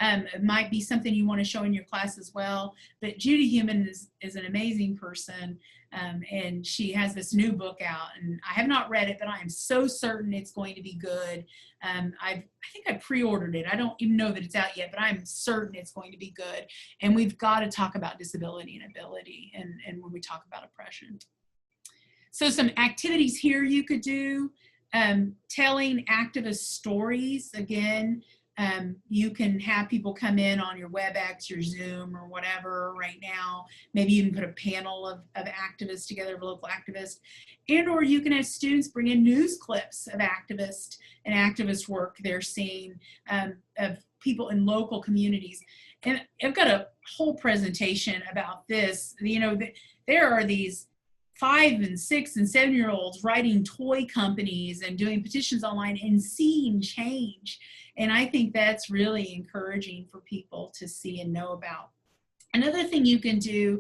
It might be something you want to show in your class as well. But Judy Heumann is an amazing person, and she has this new book out. And I have not read it, but I am so certain it's going to be good. I think I pre-ordered it. I don't even know that it's out yet, but I'm certain it's going to be good. And we've got to talk about disability and ability, and when we talk about oppression. So some activities here you could do, telling activist stories. Again, you can have people come in on your WebEx, your Zoom, or whatever right now. Maybe you can put a panel of activists together, of local activists. And or you can have students bring in news clips of activists and activist work they're seeing, of people in local communities. And I've got a whole presentation about this. You know, there are these 5 and 6 and 7-year-olds writing toy companies and doing petitions online and seeing change. And I think that's really encouraging for people to see and know about. Another thing you can do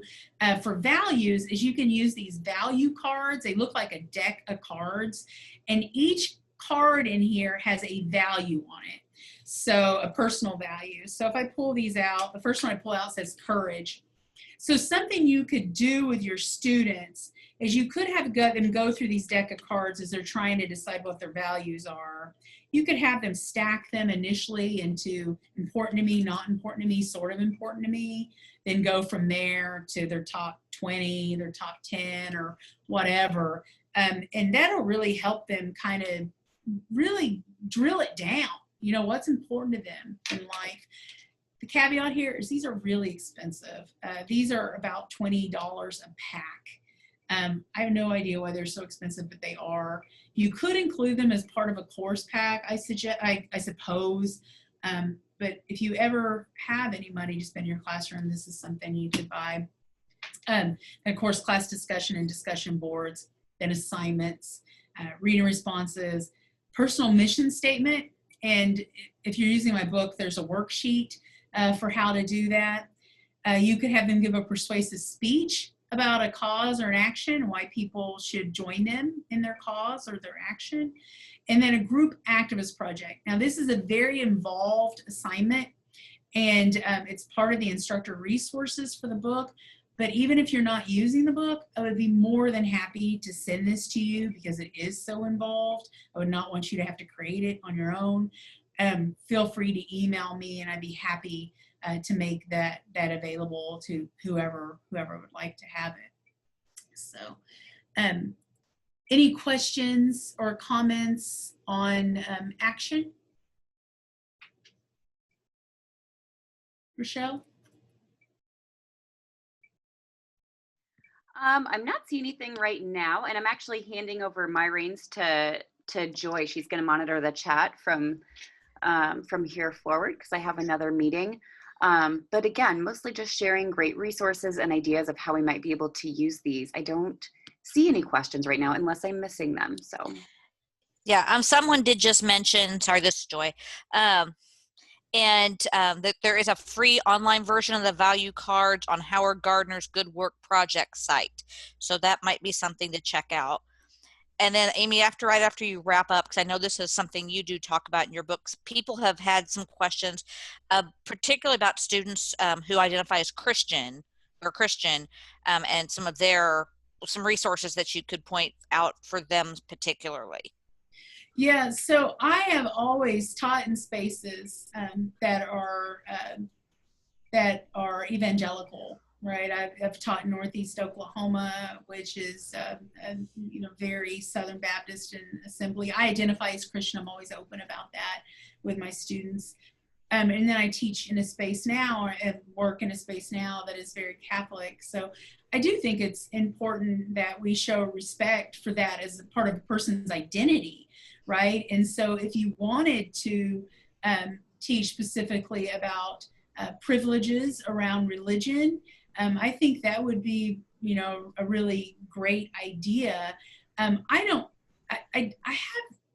for values is you can use these value cards. They look like a deck of cards, and each card in here has a value on it. So a personal value. So if I pull these out, the first one I pull out says courage. So something you could do with your students is you could have them go through these deck of cards as they're trying to decide what their values are. You could have them stack them initially into important to me, not important to me, sort of important to me, then go from there to their top 20, their top 10, or whatever. And that'll really help them kind of really drill it down, you know, what's important to them in life. The caveat here is these are really expensive. These are about $20 a pack. I have no idea why they're so expensive, but they are. You could include them as part of a course pack, I suppose. But if you ever have any money to spend in your classroom, this is something you could buy. And of course, class discussion and discussion boards, then assignments, reading responses, personal mission statement. And if you're using my book, there's a worksheet for how to do that. You could have them give a persuasive speech about a cause or an action, and why people should join them in their cause or their action. And then a group activist project. Now this is a very involved assignment, and it's part of the instructor resources for the book. But even if you're not using the book, I would be more than happy to send this to you because it is so involved. I would not want you to have to create it on your own. Feel free to email me, and I'd be happy to make that available to whoever would like to have it. So any questions or comments on action? Rochelle? I'm not seeing anything right now, and I'm actually handing over my reins to Joy. She's going to monitor the chat from from here forward because I have another meeting. But again, mostly just sharing great resources and ideas of how we might be able to use these. I don't see any questions right now unless I'm missing them. So Yeah, someone did just mention, sorry, this is Joy, that there is a free online version of the value cards on Howard Gardner's Good Work Project site. So that might be something to check out. And then Amy, right after you wrap up, because I know this is something you do talk about in your books, people have had some questions, particularly about students who identify as Christian, and some resources that you could point out for them particularly. Yeah, so I have always taught in spaces that are evangelical, right? I've taught in Northeast Oklahoma, which is very Southern Baptist and Assembly. I identify as Christian. I'm always open about that with my students. And then I teach in a space now, or work in a space now that is very Catholic. So I do think it's important that we show respect for that as a part of a person's identity, right? And so if you wanted to teach specifically about privileges around religion, I think that would be, a really great idea. I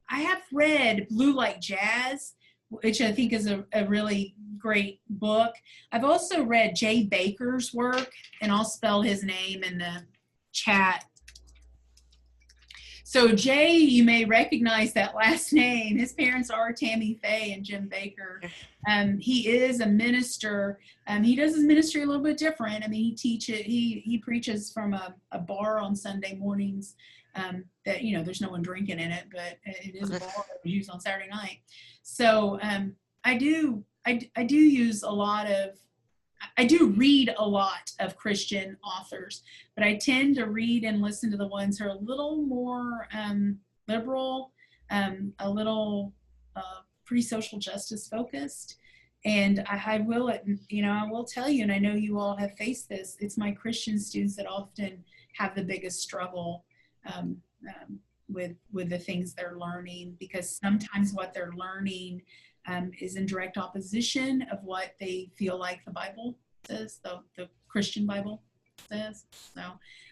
have read Blue Like Jazz, which I think is a really great book. I've also read Jay Baker's work, and I'll spell his name in the chat. So Jay, you may recognize that last name. His parents are Tammy Faye and Jim Baker. He is a minister. He does his ministry a little bit different. I mean, he preaches from a bar on Sunday mornings that, there's no one drinking in it, but it is a bar that we use on Saturday night. So I do read a lot of Christian authors, but I tend to read and listen to the ones who are a little more liberal, a little pretty social justice focused. And I will tell you, and I know you all have faced this, it's my Christian students that often have the biggest struggle with the things they're learning, because sometimes what they're learning is in direct opposition of what they feel like the Bible says, the Christian Bible says. So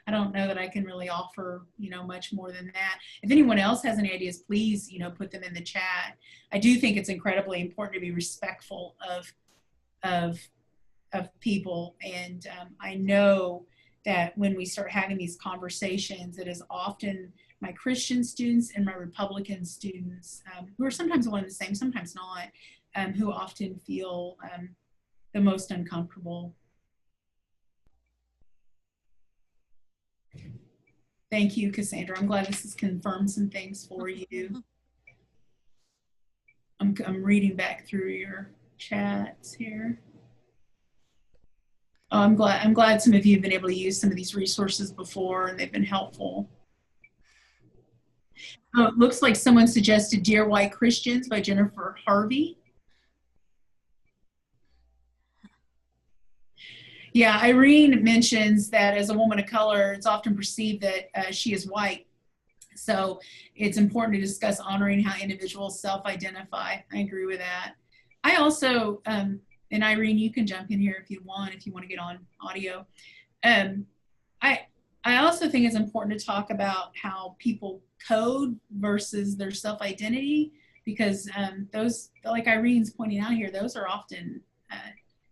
I don't know that I can really offer, much more than that. If anyone else has any ideas, please, put them in the chat. I do think it's incredibly important to be respectful of people. And I know that when we start having these conversations, it is often my Christian students and my Republican students, who are sometimes one and the same, sometimes not, who often feel the most uncomfortable. Thank you, Cassandra. I'm glad this has confirmed some things for you. I'm reading back through your chats here. Oh, I'm glad some of you have been able to use some of these resources before and they've been helpful. Oh, it looks like someone suggested Dear White Christians by Jennifer Harvey. Yeah, Irene mentions that as a woman of color, it's often perceived that she is white. So it's important to discuss honoring how individuals self-identify. I agree with that. I also, and Irene, you can jump in here if you want to get on audio. I also think it's important to talk about how people code versus their self-identity, because those, like Irene's pointing out here, those are often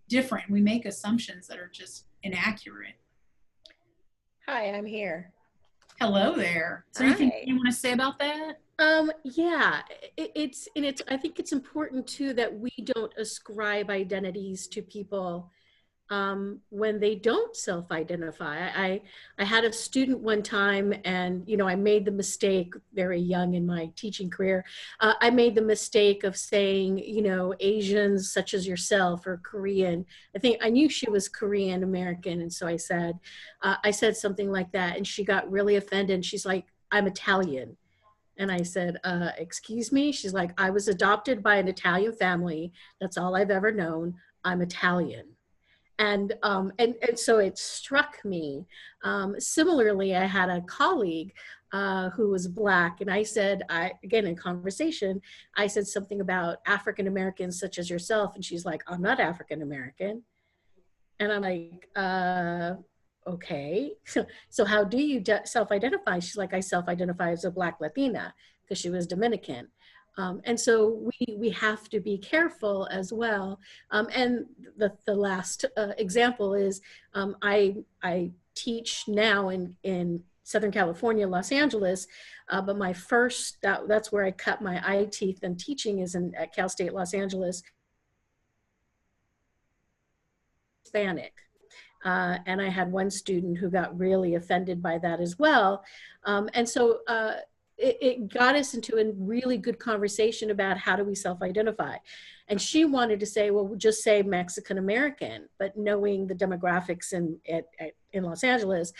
different. We make assumptions that are just inaccurate. Hi, I'm here. Hello there. So anything you want to say about that? Yeah, I think it's important too that we don't ascribe identities to people when they don't self-identify. I had a student one time, and I made the mistake very young in my teaching career. I made the mistake of saying, Asians such as yourself, or Korean. I think I knew she was Korean American, and so I said something like that, and she got really offended. And she's like, "I'm Italian." And I said, "Excuse me?" She's like, "I was adopted by an Italian family. That's all I've ever known. I'm Italian." And so it struck me. Similarly, I had a colleague who was Black. And I said, again, in conversation, I said something about African Americans such as yourself. And she's like, I'm not African American. And I'm like, okay. So how do you self-identify? She's like, I self-identify as a Black Latina, because she was Dominican. And so we have to be careful as well. And the last example is I teach now in Southern California, Los Angeles, but my first, that's where I cut my eye teeth and teaching is at Cal State Los Angeles, Hispanic. And I had one student who got really offended by that as well. And so it got us into a really good conversation about how do we self-identify. And she wanted to say, well, we'll just say Mexican American, but knowing the demographics in Los Angeles,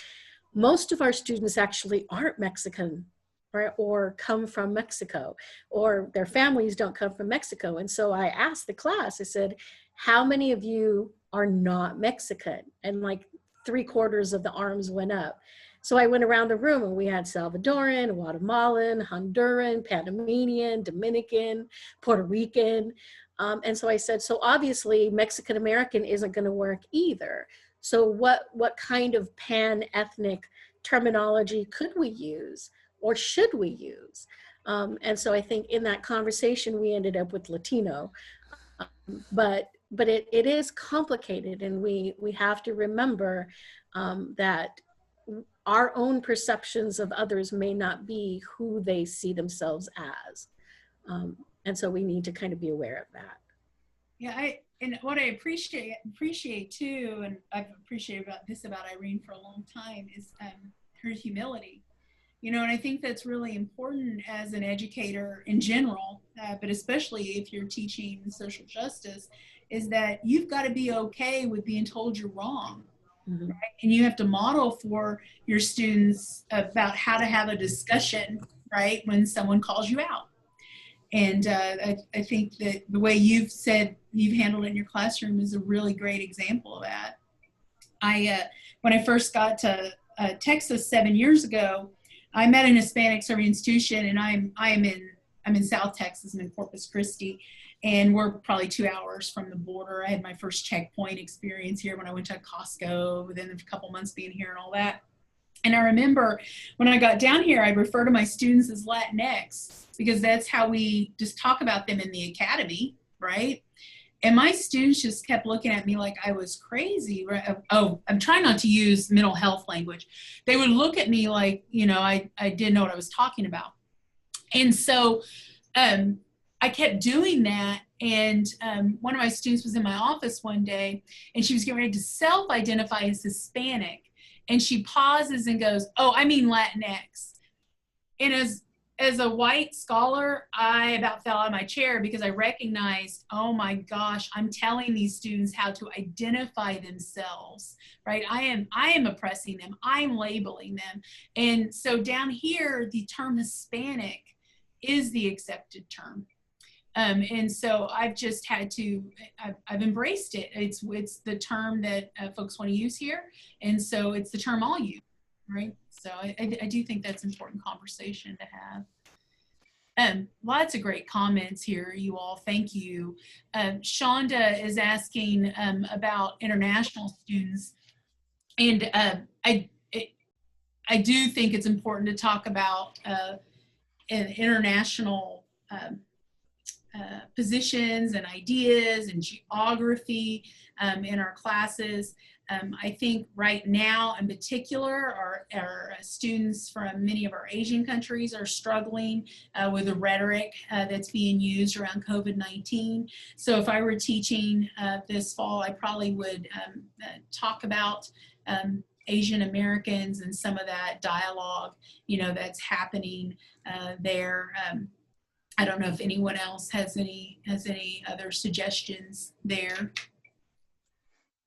most of our students actually aren't Mexican, right? Or come from Mexico, or their families don't come from Mexico. And so I asked the class, I said, how many of you are not Mexican? And like 3/4 of the arms went up. So I went around the room and we had Salvadoran, Guatemalan, Honduran, Panamanian, Dominican, Puerto Rican. And so I said, so obviously Mexican American isn't going to work either. So what kind of pan-ethnic terminology could we use or should we use? And so I think in that conversation, we ended up with Latino. But it is complicated, and we have to remember that our own perceptions of others may not be who they see themselves as. And so we need to kind of be aware of that. Yeah, and what I appreciate too, and I've appreciated about Irene for a long time, is her humility. You know, and I think that's really important as an educator in general, but especially if you're teaching social justice, is that you've got to be okay with being told you're wrong. Mm-hmm. Right? And you have to model for your students about how to have a discussion, right, when someone calls you out. And I think that the way you've handled it in your classroom is a really great example of that. When I first got to Texas 7 years ago, I met an Hispanic serving institution, and I'm in South Texas. I'm in Corpus Christi, and we're probably 2 hours from the border. I had my first checkpoint experience here when I went to Costco within a couple months being here and all that. And I remember when I got down here, I'd refer to my students as Latinx, because that's how we just talk about them in the academy, right? And my students just kept looking at me like I was crazy. Oh, I'm trying not to use mental health language. They would look at me like, you know, I didn't know what I was talking about. And so I kept doing that. And one of my students was in my office one day, and she was getting ready to self-identify as Hispanic. And she pauses and goes, oh, I mean Latinx. And as a white scholar, I about fell out of my chair, because I recognized, oh my gosh, I'm telling these students how to identify themselves, right? I am oppressing them. I'm labeling them. And so down here, the term Hispanic is the accepted term. And so I've just had to, I've embraced it. It's the term that folks want to use here. And so it's the term I'll use, right? So I do think that's an important conversation to have. Lots of great comments here, you all. Thank you. Shonda is asking about international students. And I do think it's important to talk about international positions and ideas and geography in our classes. I think right now in particular, our students from many of our Asian countries are struggling with the rhetoric that's being used around COVID-19. So if I were teaching this fall, I probably would talk about Asian Americans and some of that dialogue, you know, that's happening there. I don't know if anyone else has any other suggestions there.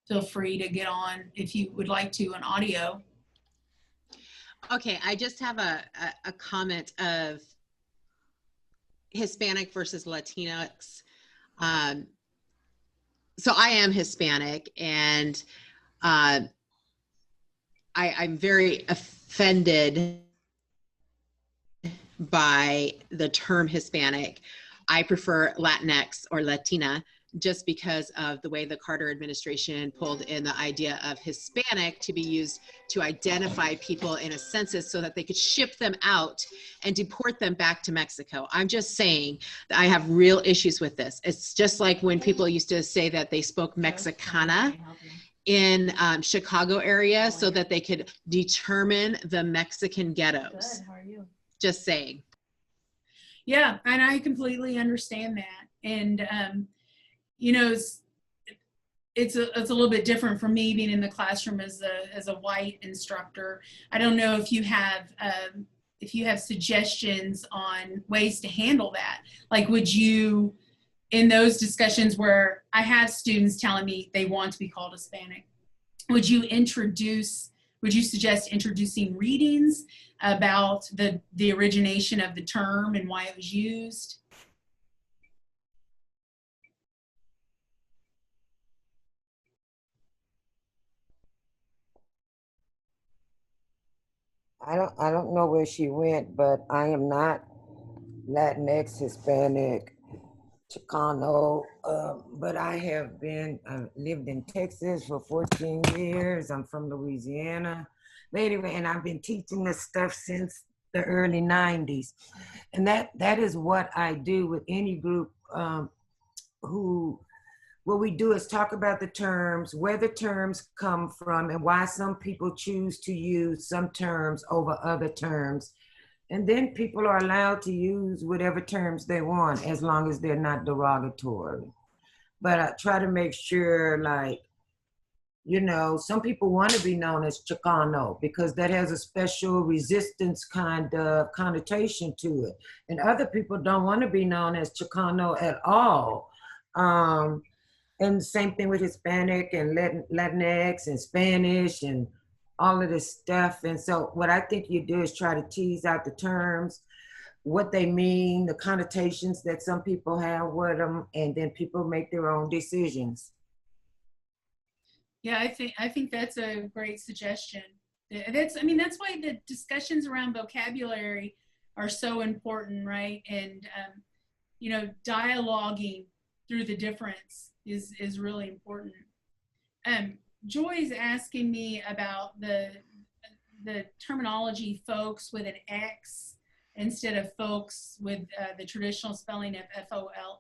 Feel free to get on if you would like to on audio. Okay, I just have a comment of Hispanic versus Latinx. So I am Hispanic, and I'm very offended by the term Hispanic. I prefer Latinx or Latina, just because of the way the Carter administration pulled in the idea of Hispanic to be used to identify people in a census so that they could ship them out and deport them back to Mexico. I'm just saying that I have real issues with this. It's just like when people used to say that they spoke Mexicana in Chicago area so that they could determine the Mexican ghettos. Good, how are you? Just saying. Yeah, and I completely understand that. And, you know, it's a little bit different for me being in the classroom as a white instructor. I don't know if you have suggestions on ways to handle that. Like, would you, in those discussions where I have students telling me they want to be called Hispanic, would you suggest introducing readings about the origination of the term and why it was used? I don't know where she went, but I am not Latinx, Hispanic, Chicano, but I have been, lived in Texas for 14 years. I'm from Louisiana. But anyway, and I've been teaching this stuff since the early 90s. And that is what I do with any group what we do is talk about the terms, where the terms come from, and why some people choose to use some terms over other terms. And then people are allowed to use whatever terms they want as long as they're not derogatory. But I try to make sure, like, you know, some people want to be known as Chicano because that has a special resistance kind of connotation to it. And other people don't want to be known as Chicano at all. And the same thing with Hispanic and Latinx and Spanish and all of this stuff. And so what I think you do is try to tease out the terms, what they mean, the connotations that some people have with them, and then people make their own decisions. Yeah, I think that's a great suggestion. That's why the discussions around vocabulary are so important, right? And you know, dialoguing through the difference is really important. Joy's asking me about the terminology folks with an X instead of folks with the traditional spelling of FOLKS.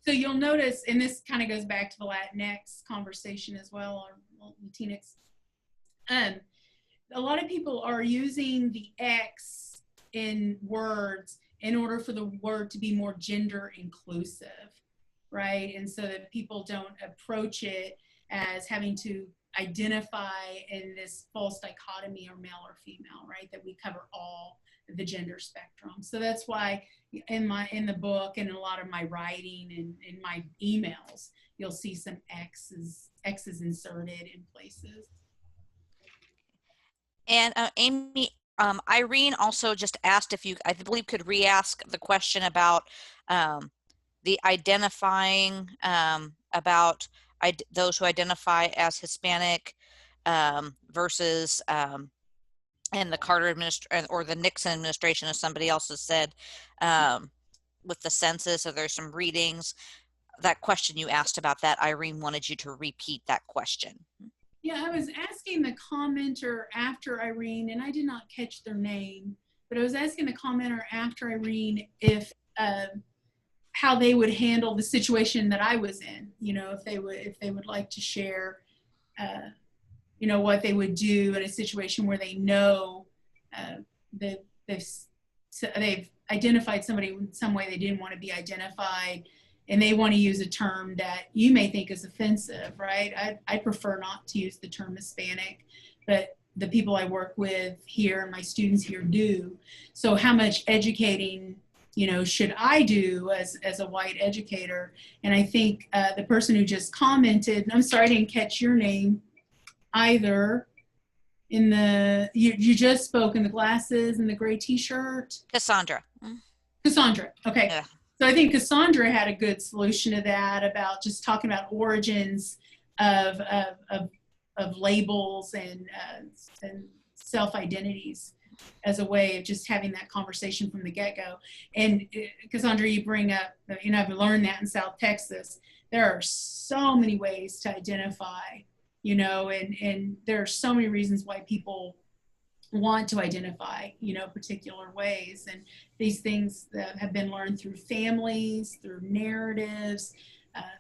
So you'll notice, and this kind of goes back to the Latinx conversation as well, or Latinx. A lot of people are using the X in words in order for the word to be more gender inclusive, right? And so that people don't approach it as having to identify in this false dichotomy or male or female, right? That we cover all the gender spectrum. So that's why in the book and in a lot of my writing and in my emails, you'll see some X's inserted in places. And Amy, Irene also just asked if you, I believe, could re-ask the question about the identifying about those who identify as Hispanic versus and the Carter administration or the Nixon administration, as somebody else has said, with the census. So there's some readings. That question you asked about that, Irene wanted you to repeat that question. Yeah, I was asking the commenter after Irene, and I did not catch their name, but I was asking the commenter after Irene if how they would handle the situation that I was in. You know, if they would like to share, you know, what they would do in a situation where they know that they've identified somebody in some way they didn't want to be identified, and they want to use a term that you may think is offensive, right? I prefer not to use the term Hispanic, but the people I work with here and my students here do. So how much educating, you know, should I do as a white educator? And I think the person who just commented, and I'm sorry I didn't catch your name either, in the, you just spoke in the glasses and the gray t-shirt. Cassandra. Cassandra, okay. Yeah. So I think Cassandra had a good solution to that, about just talking about origins of labels and self-identities. as a way of just having that conversation from the get-go. And Cassandra, you bring up, you know, I've learned that in South Texas, there are so many ways to identify, you know, and there are so many reasons why people want to identify, you know, particular ways. And these things that have been learned through families, through narratives,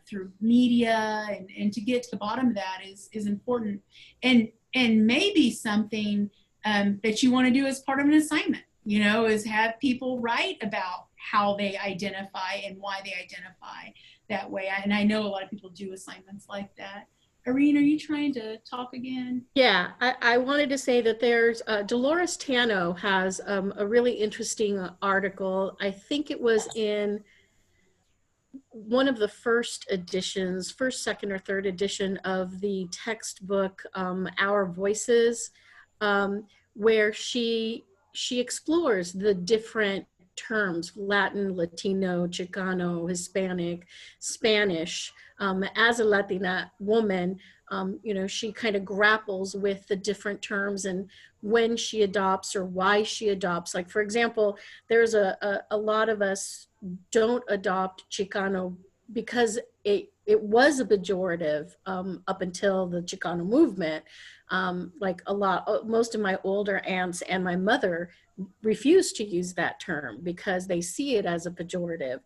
through media, and to get to the bottom of that is important. And maybe something that you want to do as part of an assignment, you know, is have people write about how they identify and why they identify that way. And I know a lot of people do assignments like that. Irene, are you trying to talk again? Yeah, I wanted to say that there's Dolores Tano has a really interesting article. I think it was in one of the first editions, first, second, or third edition of the textbook, Our Voices, where she explores the different terms, Latin, Latino, Chicano, Hispanic, Spanish. As a Latina woman, you know, she kind of grapples with the different terms and when she adopts or why she adopts. Like, for example, there's a lot of us don't adopt Chicano because it was a pejorative up until the Chicano movement. Like most of my older aunts and my mother refuse to use that term because they see it as a pejorative.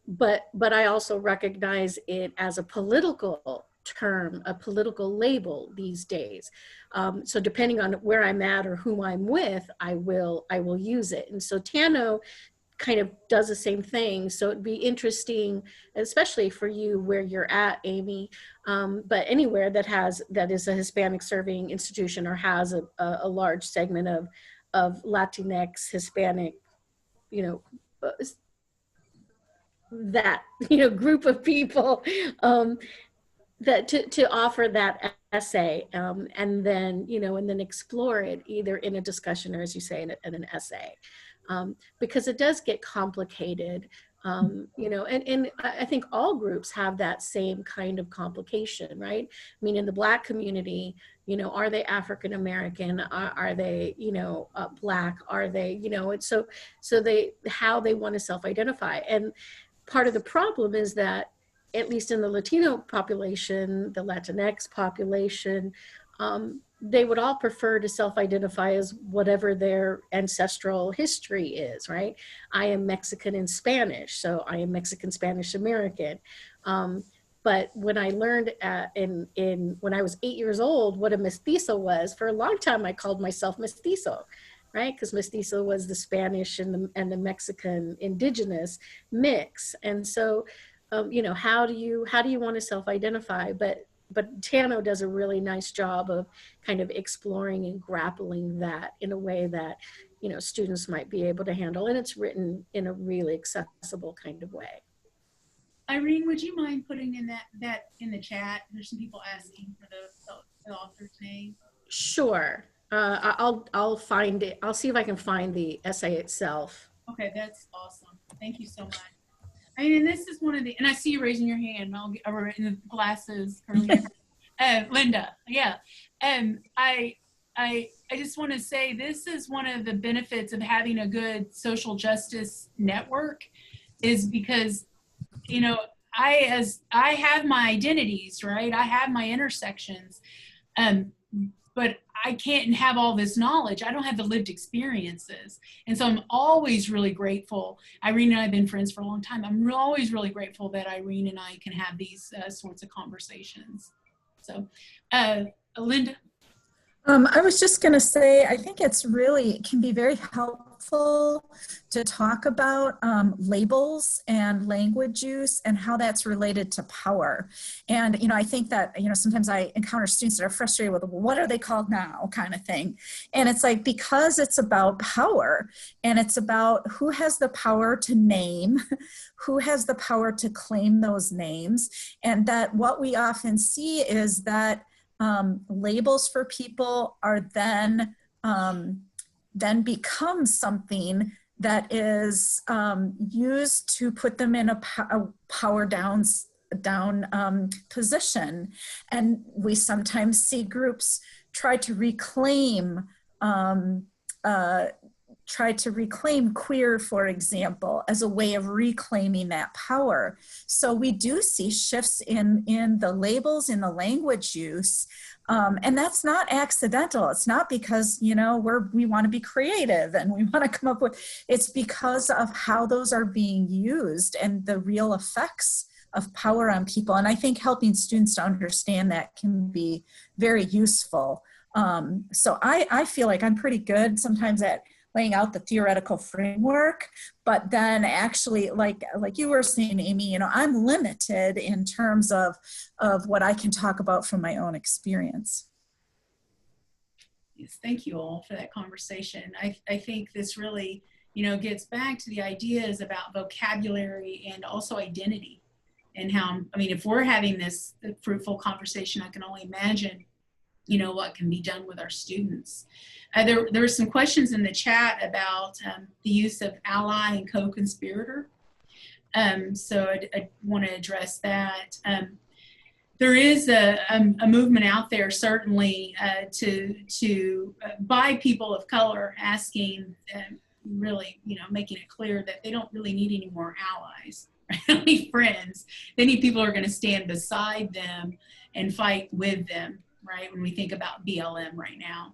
But I also recognize it as a political term, a political label these days. So depending on where I'm at or whom I'm with, I will use it. And so Tano kind of does the same thing. So it'd be interesting, especially for you where you're at, Amy, but anywhere that is a Hispanic serving institution or has a large segment of Latinx, Hispanic, you know, that, you know, group of people, that to offer that essay, and then, you know, and then explore it either in a discussion or, as you say, in an essay, because it does get complicated, you know, and I think all groups have that same kind of complication, right? I mean, in the Black community, you know, are they African American? Are they, you know, Black? Are they, you know, and so how they want to self-identify. And part of the problem is that, at least in the Latino population, the Latinx population, they would all prefer to self-identify as whatever their ancestral history is, right? I am Mexican and Spanish, so I am Mexican Spanish American. But when I learned when I was 8 years old what a mestizo was, for a long time I called myself mestizo, right? Because mestizo was the Spanish and the Mexican indigenous mix. And so, you know, how do you want to self-identify? But Tano does a really nice job of kind of exploring and grappling that in a way that, you know, students might be able to handle. And it's written in a really accessible kind of way. Irene, would you mind putting in that in the chat? There's some people asking for the author's name. Sure. I'll find it. I'll see if I can find the essay itself. Okay, that's awesome. Thank you so much. I mean, and this is one of the, and I see you raising your hand. I'll get over in the glasses, Linda. Yeah. I just want to say this is one of the benefits of having a good social justice network, is because, you know, I have my identities, right? I have my intersections, but I can't have all this knowledge. I don't have the lived experiences. And so I'm always really grateful. Irene and I have been friends for a long time. I'm always really grateful that Irene and I can have these sorts of conversations. So, Linda. I was just going to say, I think it can be very helpful to talk about labels and language use and how that's related to power. And, you know, I think that, you know, sometimes I encounter students that are frustrated with, well, what are they called now, kind of thing. And it's like, because it's about power, and it's about who has the power to name, who has the power to claim those names. And that what we often see is that labels for people are then become something that is used to put them in a power down position. And we sometimes see groups try to reclaim tried to reclaim queer, for example, as a way of reclaiming that power. So we do see shifts in the labels, in the language use, and that's not accidental. It's not because, you know, we want to be creative and we want to come up with, it's because of how those are being used and the real effects of power on people. And I think helping students to understand that can be very useful. So I feel like I'm pretty good sometimes at laying out the theoretical framework, but then actually, like you were saying, Amy, you know, I'm limited in terms of what I can talk about from my own experience. Yes, thank you all for that conversation. I think this really, you know, gets back to the ideas about vocabulary and also identity, and how, I mean, if we're having this fruitful conversation, I can only imagine, you know, what can be done with our students. There were some questions in the chat about the use of ally and co-conspirator. So I want to address that. There is a movement out there, certainly, by people of color, asking, really, you know, making it clear that they don't really need any more allies. They don't need friends. They need people who are going to stand beside them and fight with them, right? When we think about BLM right now.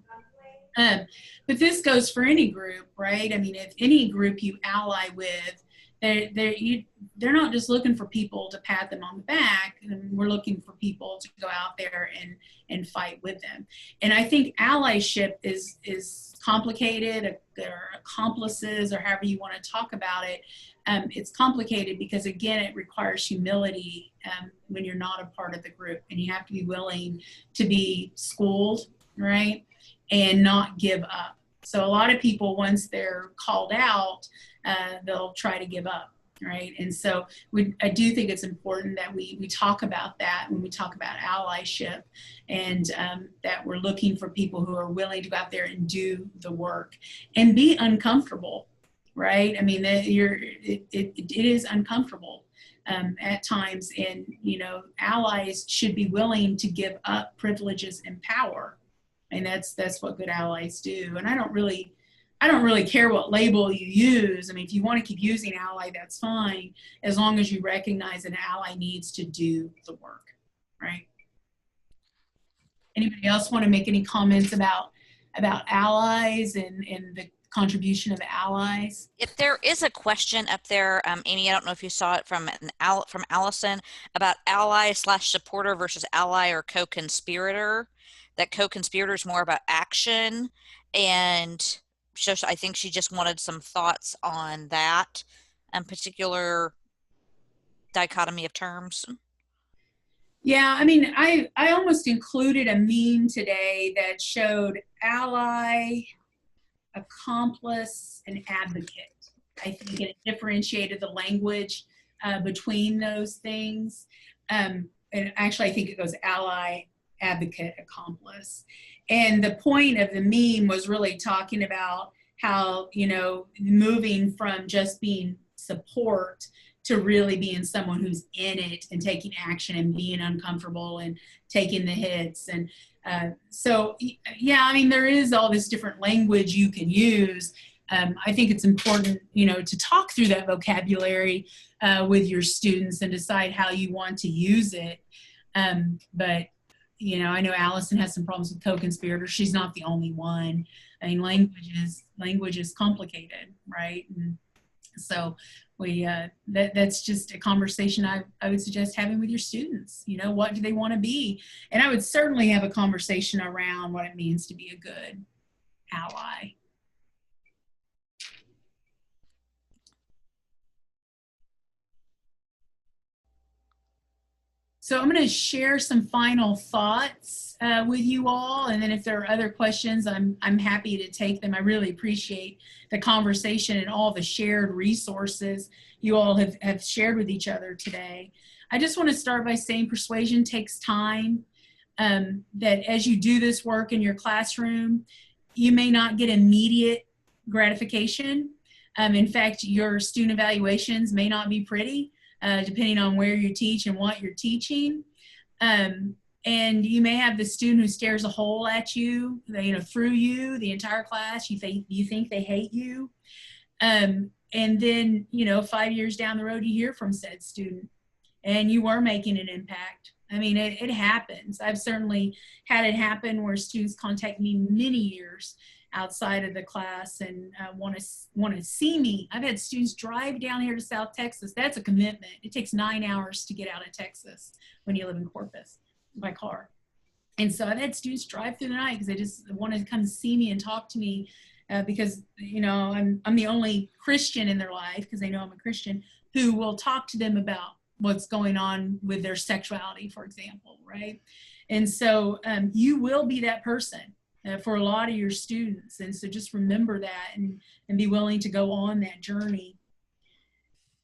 But this goes for any group, right? I mean, if any group you ally with, they're not just looking for people to pat them on the back, and we're looking for people to go out there and fight with them. And I think allyship is complicated, or accomplices, or however you want to talk about it. It's complicated because, again, it requires humility when you're not a part of the group, and you have to be willing to be schooled, right, and not give up. So a lot of people, once they're called out, they'll try to give up, right? And so I do think it's important that we talk about that when we talk about allyship, and that we're looking for people who are willing to go out there and do the work and be uncomfortable, right? I mean, it is uncomfortable at times, and, you know, allies should be willing to give up privileges and power. And that's what good allies do. And I don't really care what label you use. I mean, if you want to keep using ally, that's fine, as long as you recognize an ally needs to do the work, right? Anybody else want to make any comments about allies and the contribution of the allies? If there is a question up there, Amy, I don't know if you saw it from Allison, about ally/supporter versus ally or co-conspirator. That co-conspirator is more about action, and so I think she just wanted some thoughts on that particular dichotomy of terms. Yeah, I mean, I almost included a meme today that showed ally, accomplice, and advocate. I think it differentiated the language between those things. And actually, I think it goes ally, advocate, accomplice. And the point of the meme was really talking about how, you know, moving from just being support to really being someone who's in it and taking action and being uncomfortable and taking the hits. And so, yeah, I mean, there is all this different language you can use. I think it's important, you know, to talk through that vocabulary with your students and decide how you want to use it. But you know, I know Allison has some problems with co-conspirator. She's not the only one. I mean, language is complicated, right? And so that's just a conversation I would suggest having with your students. You know, what do they want to be? And I would certainly have a conversation around what it means to be a good ally. So I'm going to share some final thoughts with you all, and then if there are other questions, I'm happy to take them. I really appreciate the conversation and all the shared resources you all have shared with each other today. I just want to start by saying persuasion takes time, that as you do this work in your classroom, you may not get immediate gratification. In fact, your student evaluations may not be pretty. Depending on where you teach and what you're teaching. And you may have the student who stares a hole at you, through you, the entire class. You think they hate you. And then, 5 years down the road, you hear from said student and you were making an impact. I mean, it happens. I've certainly had it happen where students contact me many years outside of the class and want to see me. I've had students drive down here to South Texas. That's a commitment. It takes 9 hours to get out of Texas when you live in Corpus by car. And so I've had students drive through the night because they just want to come see me and talk to me because, I'm the only Christian in their life, because they know I'm a Christian, who will talk to them about what's going on with their sexuality, for example, right? And so you will be that person for a lot of your students. And so just remember that and be willing to go on that journey.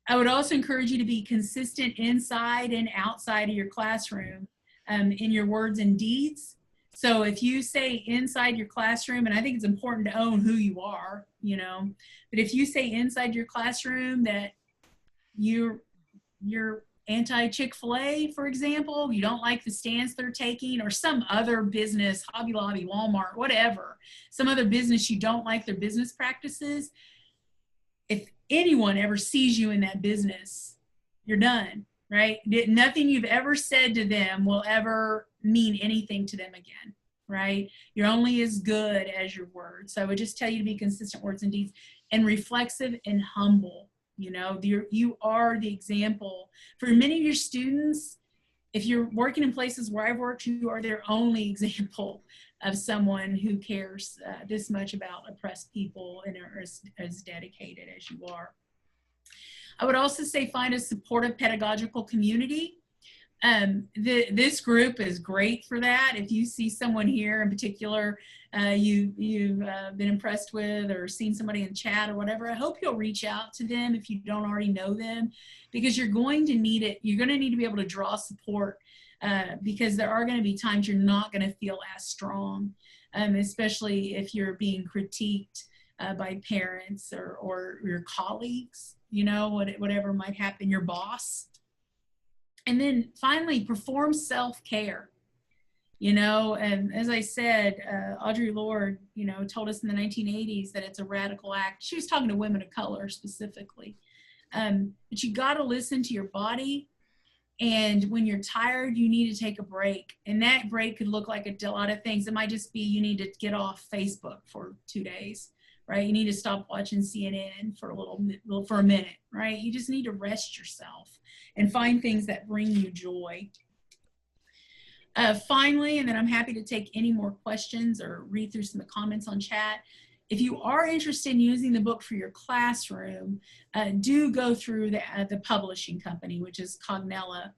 I would also encourage you to be consistent inside and outside of your classroom in your words and deeds. So if you say inside your classroom, and I think it's important to own who you are, but if you say inside your classroom that you're anti-Chick-fil-A, for example, you don't like the stance they're taking, or some other business, Hobby Lobby, Walmart, whatever, some other business you don't like their business practices, if anyone ever sees you in that business, you're done, right? Nothing you've ever said to them will ever mean anything to them again, right? You're only as good as your words. So I would just tell you to be consistent words and deeds, and reflexive and humble. You are the example for many of your students. If you're working in places where I've worked, you are their only example of someone who cares this much about oppressed people and are as dedicated as you are. I would also say find a supportive pedagogical community. This group is great for that. If you see someone here in particular you've been impressed with, or seen somebody in chat or whatever, I hope you'll reach out to them if you don't already know them, because you're going to need it. You're going to need to be able to draw support because there are going to be times you're not going to feel as strong, especially if you're being critiqued by parents or your colleagues, whatever might happen, your boss. And then finally, perform self-care. And as I said, Audre Lorde, told us in the 1980s that it's a radical act. She was talking to women of color specifically. But you got to listen to your body. And when you're tired, you need to take a break. And that break could look like a lot of things. It might just be you need to get off Facebook for 2 days, right? You need to stop watching CNN for a minute, right? You just need to rest yourself and find things that bring you joy. Finally, and then I'm happy to take any more questions or read through some of the comments on chat. If you are interested in using the book for your classroom, do go through the publishing company, which is Cognella.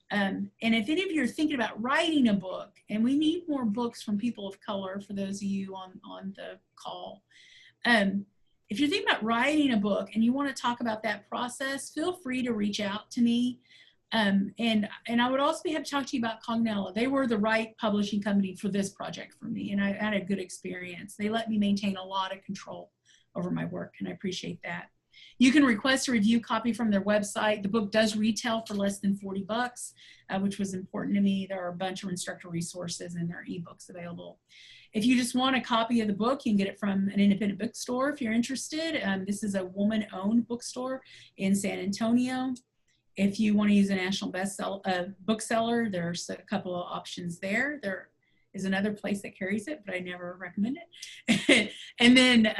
And if any of you are thinking about writing a book, and we need more books from people of color for those of you on the call, if you're thinking about writing a book and you want to talk about that process, feel free to reach out to me. And I would also be happy to talk to you about Cognella. They were the right publishing company for this project for me, and I had a good experience. They let me maintain a lot of control over my work, and I appreciate that. You can request a review copy from their website. The book does retail for less than $40, which was important to me. There are a bunch of instructor resources and there are ebooks available. If you just want a copy of the book, you can get it from an independent bookstore if you're interested. This is a woman-owned bookstore in San Antonio. If you want to use a national bookseller, there's a couple of options there. There is another place that carries it, but I never recommend it. And then